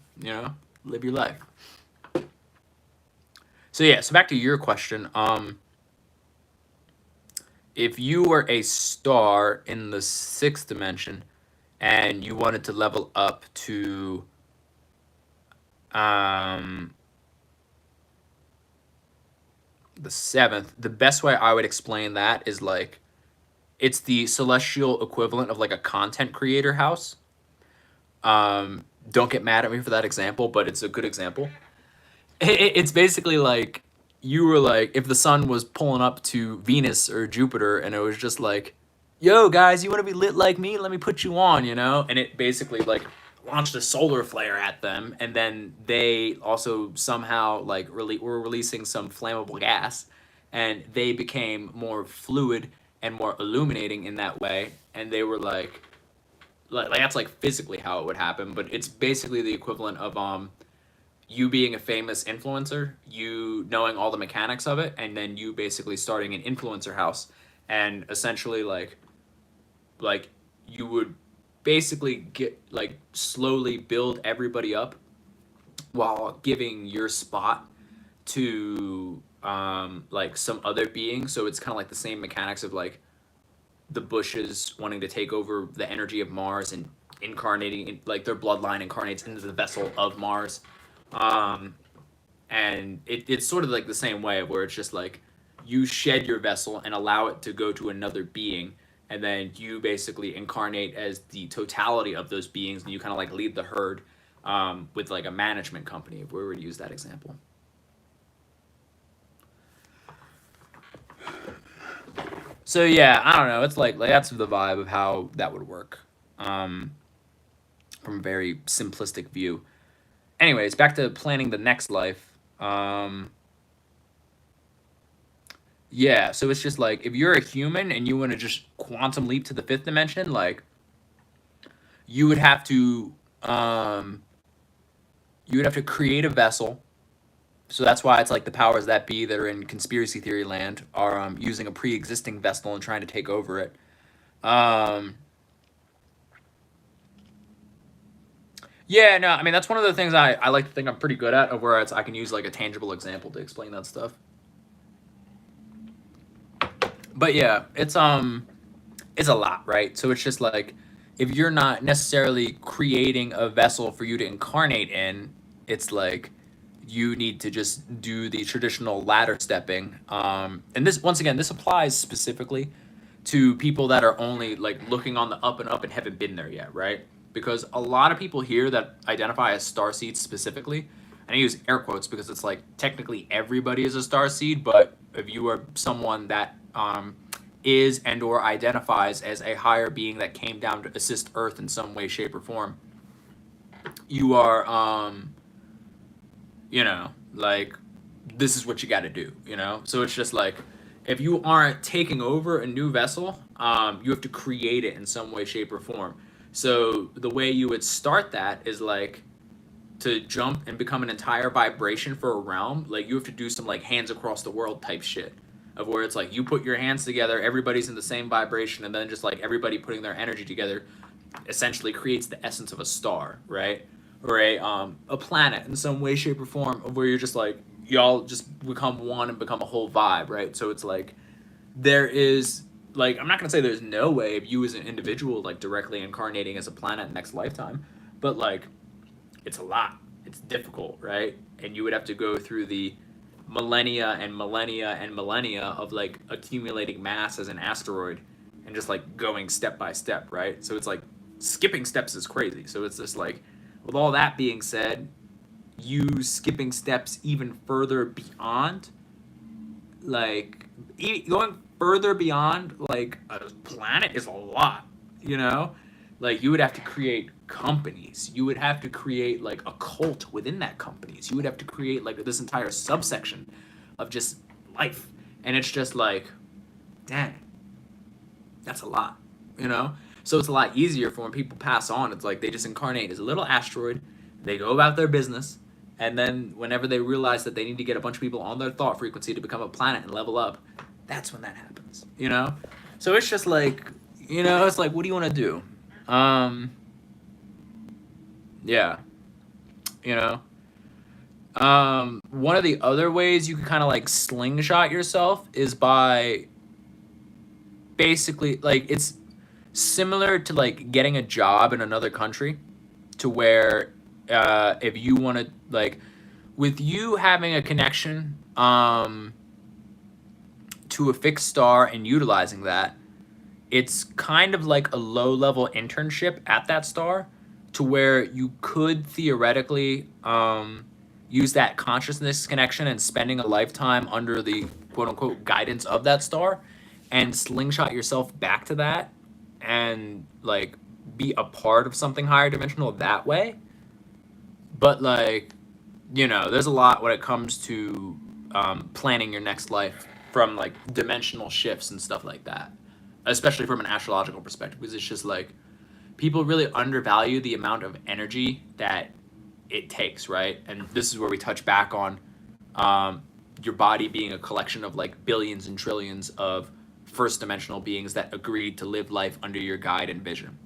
live your life. So yeah, so back to your question. If you were a star in the 6th dimension and you wanted to level up to the 7th, the best way I would explain that is like it's the celestial equivalent of like a content creator house. Don't get mad at me for that example, but it's a good example. It's basically like you were like if the sun was pulling up to Venus or Jupiter and it was just like, yo guys, you want to be lit like me? Let me put you on, and it basically like launched a solar flare at them, and then they also somehow like were releasing some flammable gas, and they became more fluid and more illuminating in that way, and they were like that's like physically how it would happen, but it's basically the equivalent of you being a famous influencer, you knowing all the mechanics of it, and then you basically starting an influencer house, and essentially like you would basically get like slowly build everybody up while giving your spot to like some other being. So it's kind of like the same mechanics of like the bushes wanting to take over the energy of Mars and incarnating, like their bloodline incarnates into the vessel of Mars. And it's sort of like the same way where it's just like you shed your vessel and allow it to go to another being, and then you basically incarnate as the totality of those beings, and you kind of like lead the herd with like a management company, if we were to use that example. So yeah, I don't know, it's like that's the vibe of how that would work from a very simplistic view. Anyways, back to planning the next life. Yeah, so it's just like if you're a human and you want to just quantum leap to the 5th dimension, like you would have to create a vessel. So that's why it's like the powers that be that are in conspiracy theory land are using a pre-existing vessel and trying to take over it. Yeah, no, I mean that's one of the things I like to think I'm pretty good at, of where I can use like a tangible example to explain that stuff. But yeah, it's a lot, right? So it's just like if you're not necessarily creating a vessel for you to incarnate in, it's like you need to just do the traditional ladder stepping. And this, once again, this applies specifically to people that are only like looking on the up and haven't been there yet, right? Because a lot of people here that identify as starseeds specifically, and I use air quotes because it's like technically everybody is a starseed, but if you are someone that is and or identifies as a higher being that came down to assist Earth in some way, shape, or form, you are, like this is what you got to do, you know? So it's just like, if you aren't taking over a new vessel, you have to create it in some way, shape, or form. So the way you would start that is like to jump and become an entire vibration for a realm. Like you have to do some like hands across the world type shit, of where it's like you put your hands together, everybody's in the same vibration, and then just like everybody putting their energy together essentially creates the essence of a star, right? Or a planet in some way, shape, or form, of where you're just like y'all just become one and become a whole vibe, right? So it's like there is like, I'm not gonna say there's no way of you as an individual like directly incarnating as a planet next lifetime, but like it's a lot. It's difficult, right? And you would have to go through the millennia and millennia and millennia of like accumulating mass as an asteroid and just like going step by step, right? So it's like skipping steps is crazy. So it's just like, with all that being said, you skipping steps even further beyond, like going further beyond like a planet is a lot, you know? Like you would have to create companies. You would have to create like a cult within that companies. You would have to create like this entire subsection of just life. And it's just like, dang, that's a lot, you know? So it's a lot easier for when people pass on. It's like they just incarnate as a little asteroid, they go about their business, and then whenever they realize that they need to get a bunch of people on their thought frequency to become a planet and level up, that's when that happens, you know? So it's just like, you know, it's like, what do you want to do? Yeah, you know? One of the other ways you can kind of like slingshot yourself is by basically, like, it's similar to like getting a job in another country, to where if you want to like, with you having a connection to a fixed star and utilizing that, it's kind of like a low level internship at that star, to where you could theoretically use that consciousness connection and spending a lifetime under the quote unquote guidance of that star and slingshot yourself back to that and like be a part of something higher dimensional that way. But like, you know, there's a lot when it comes to planning your next life from like dimensional shifts and stuff like that, especially from an astrological perspective, because it's just like people really undervalue the amount of energy that it takes, right? And this is where we touch back on your body being a collection of like billions and trillions of first dimensional beings that agreed to live life under your guide and vision,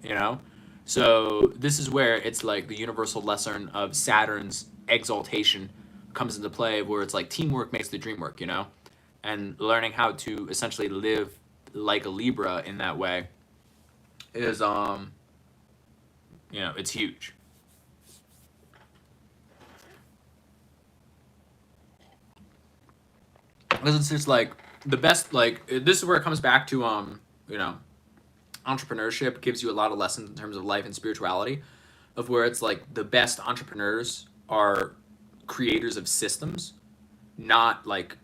you know? So this is where it's like the universal lesson of Saturn's exaltation comes into play, where it's like teamwork makes the dream work, you know? And learning how to essentially live like a Libra in that way is you know, it's huge. Because it's just like the best, like this is where it comes back to you know, entrepreneurship gives you a lot of lessons in terms of life and spirituality, of where it's like the best entrepreneurs are creators of systems, not like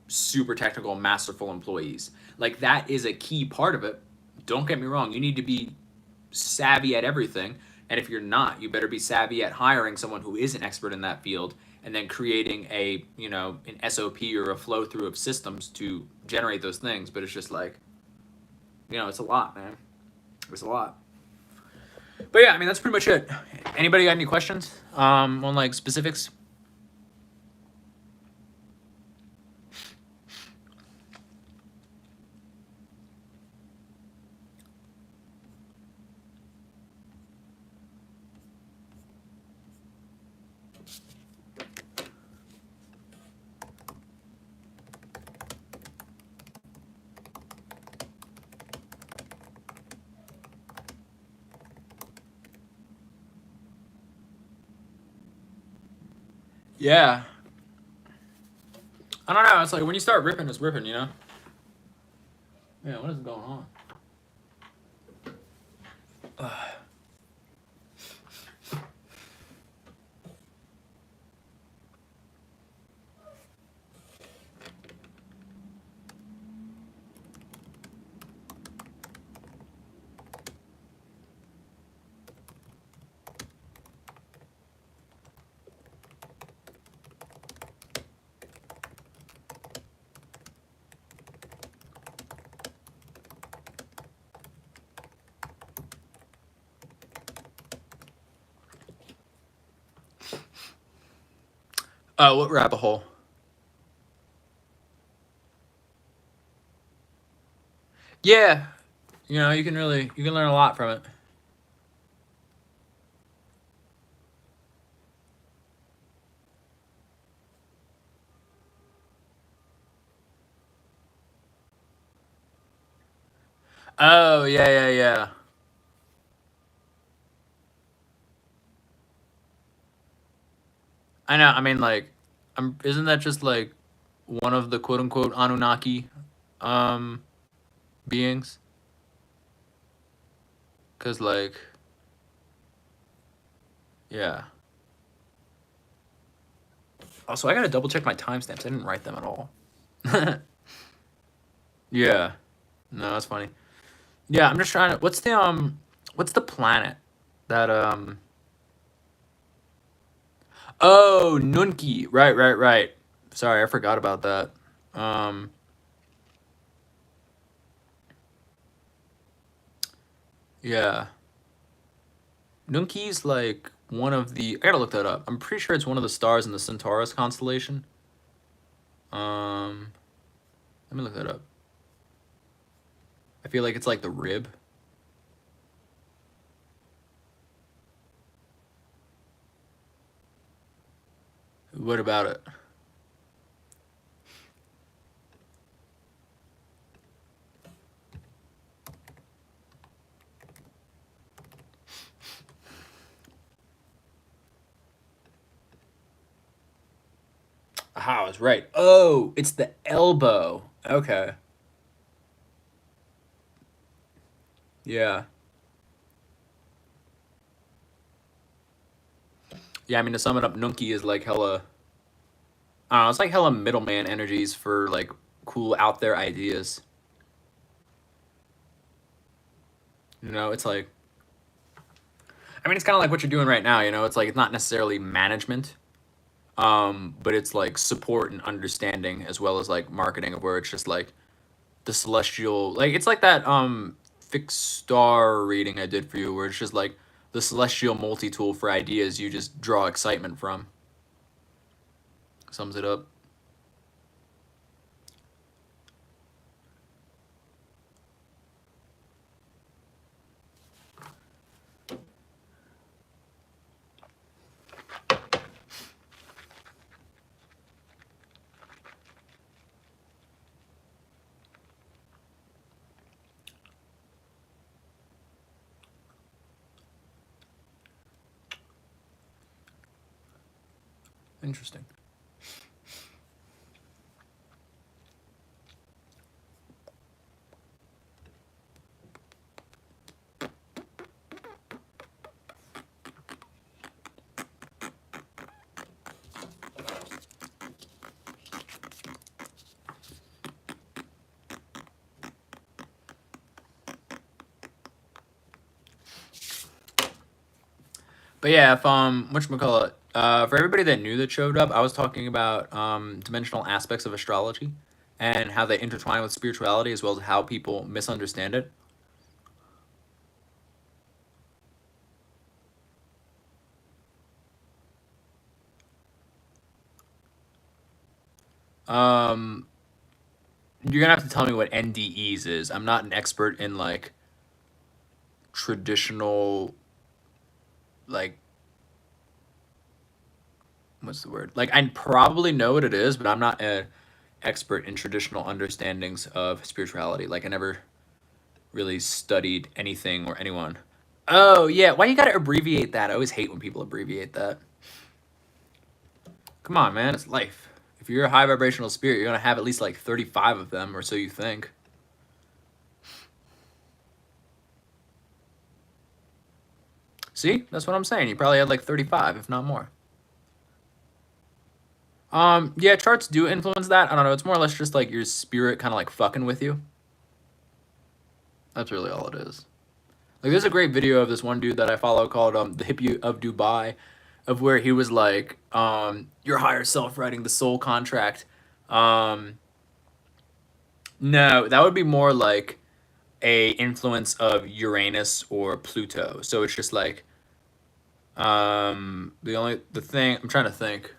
super technical masterful employees. Like that is a key part of it. Don't get me wrong, you need to be savvy at everything, and if you're not, you better be savvy at hiring someone who is an expert in that field and then creating a, you know, an SOP or a flow through of systems to generate those things. But it's just like, you know, it's a lot, man. It's a lot. But yeah, I mean, that's pretty much it. Anybody got any questions on like specifics? Yeah. I don't know. It's like when you start ripping, it's ripping, you know? Yeah, what is going on? What rabbit hole? Yeah, you know, you can learn a lot from it. Oh, yeah. I know. I mean, like, isn't that just like one of the quote unquote Anunnaki um beings? Cause like, yeah. Also, I gotta double check my timestamps. I didn't write them at all. Yeah. No, that's funny. Yeah, I'm just trying to. What's the planet that Oh, Nunki. Right. Sorry, I forgot about that. Um. Yeah. Nunki's like one of the. I gotta look that up. I'm pretty sure it's one of the stars in the Centaurus constellation. Um. Let me look that up. I feel like it's like the rib. What about it? Aha, I was right. Oh, it's the elbow. Okay. Yeah. Yeah, I mean, to sum it up, Nunki is like hella. I don't know, it's like hella middleman energies for like cool out there ideas. You know, it's like. I mean, it's kind of like what you're doing right now. You know, it's like it's not necessarily management, but it's like support and understanding as well as like marketing of where it's just like the celestial, like it's like that fixed star reading I did for you where it's just like the celestial multi-tool for ideas you just draw excitement from. Sums it up. Interesting. But yeah, if whatchamacallit, for everybody that knew that showed up, I was talking about dimensional aspects of astrology and how they intertwine with spirituality as well as how people misunderstand it. Um, you're gonna have to tell me what NDEs is. I'm not an expert in like traditional, like, what's the word? Like, I probably know what it is, but I'm not an expert in traditional understandings of spirituality. Like, I never really studied anything or anyone. Oh yeah, why you gotta abbreviate that? I always hate when people abbreviate that. Come on, man, it's life. If you're a high vibrational spirit, you're gonna have at least like 35 of them, or so you think. See, that's what I'm saying. You probably had like 35, if not more. Yeah, charts do influence that. I don't know. It's more or less just like your spirit kind of like fucking with you. That's really all it is. Like, there's a great video of this one dude that I follow called the Hippie of Dubai, of where he was like, your higher self writing the soul contract. No, that would be more like a influence of Uranus or Pluto. So it's just like, the thing I'm trying to think.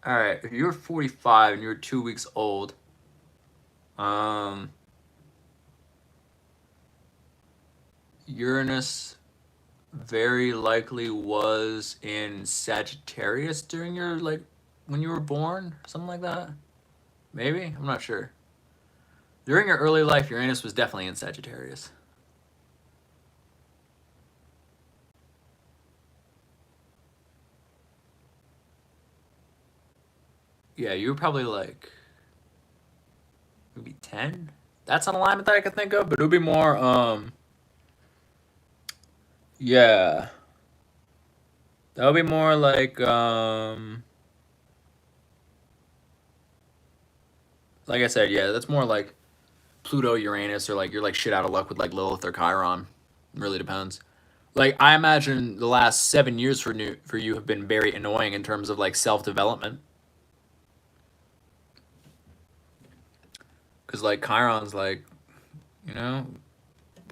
All right, if you're 45 and you're 2 weeks old, Uranus very likely was in Sagittarius during your, like, when you were born, something like that. Maybe? I'm not sure. During your early life, Uranus was definitely in Sagittarius. Yeah, you were probably like maybe 10. That's an alignment that I could think of, but it would be more yeah. That would be more like I said, yeah, that's more like Pluto, Uranus, or like you're like shit out of luck with like Lilith or Chiron. It really depends. Like I imagine the last 7 years for you have been very annoying in terms of like self development. Cause like Chiron's like, you know,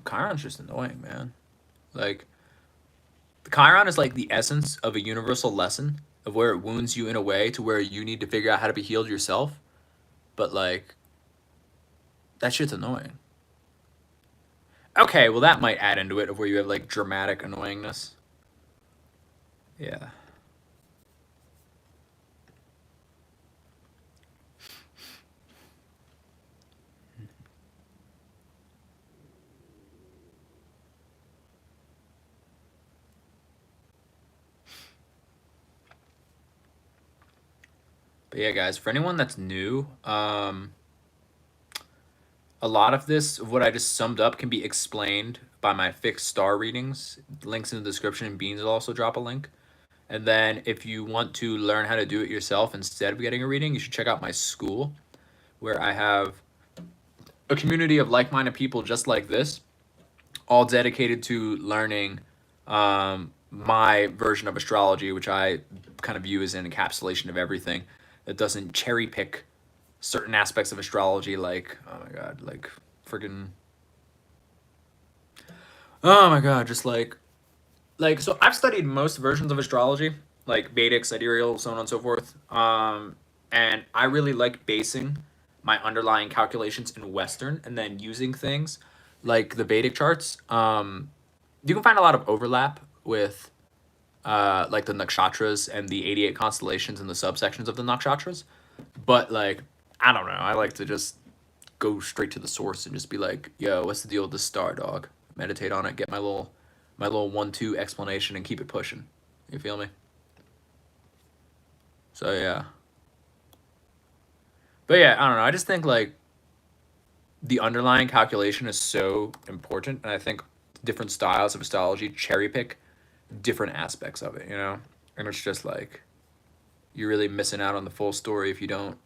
Chiron's just annoying, man. Like Chiron is like the essence of a universal lesson of where it wounds you in a way to where you need to figure out how to be healed yourself. But like that shit's annoying. Okay, well that might add into it of where you have like dramatic annoyingness. Yeah. But yeah, guys, for anyone that's new, a lot of this, of what I just summed up, can be explained by my fixed star readings. Links in the description, and Beans will also drop a link. And then if you want to learn how to do it yourself instead of getting a reading, you should check out my school, where I have a community of like-minded people just like this, all dedicated to learning my version of astrology, which I kind of view as an encapsulation of everything that doesn't cherry pick certain aspects of astrology, like, oh my god, like freaking, oh my god, just like so I've studied most versions of astrology, like Vedic, sidereal, so on and so forth. And I really like basing my underlying calculations in Western and then using things like the Vedic charts. You can find a lot of overlap with like the nakshatras and the 88 constellations and the subsections of the nakshatras. But like, I don't know. I like to just go straight to the source and just be like, yo, what's the deal with this star, dog? Meditate on it, get my little 1-2 explanation and keep it pushing. You feel me? So yeah. But yeah, I don't know. I just think like the underlying calculation is so important, and I think different styles of astrology cherry pick different aspects of it, you know? And it's just like you're really missing out on the full story if you don't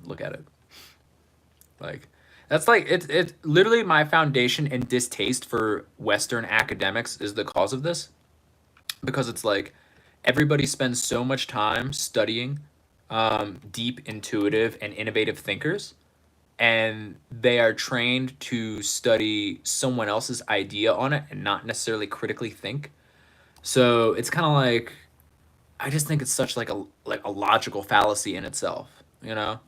look at it. Like that's like it's literally my foundation and distaste for Western academics is the cause of this, because it's like everybody spends so much time studying deep, intuitive, and innovative thinkers, and they are trained to study someone else's idea on it and not necessarily critically think. So it's kind of like I just think it's such like a logical fallacy in itself, you know?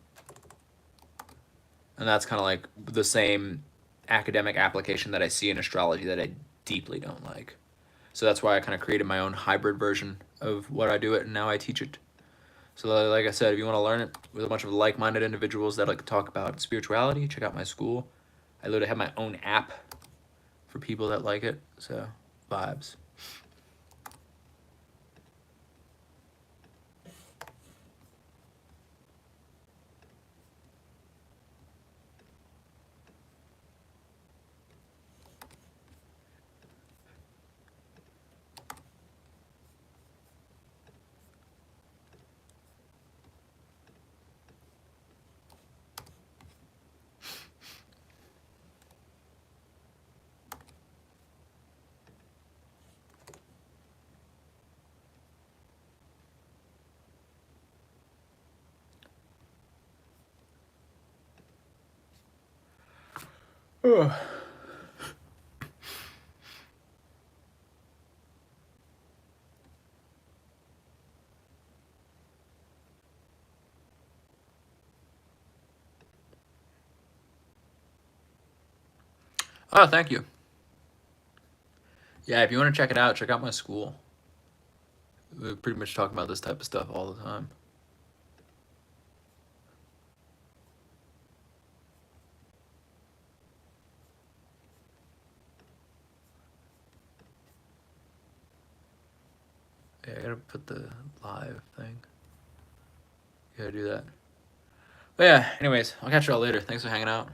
And that's kind of like the same academic application that I see in astrology that I deeply don't like. So that's why I kind of created my own hybrid version of what I do it, and now I teach it. So like I said, if you want to learn it with a bunch of like-minded individuals that like to talk about spirituality, check out my school. I literally have my own app for people that like it. So vibes. Oh, thank you. Yeah, if you want to check it out, check out my school. We pretty much talk about this type of stuff all the time. Yeah, I gotta put the live thing. Gotta do that. But yeah, anyways, I'll catch y'all later. Thanks for hanging out.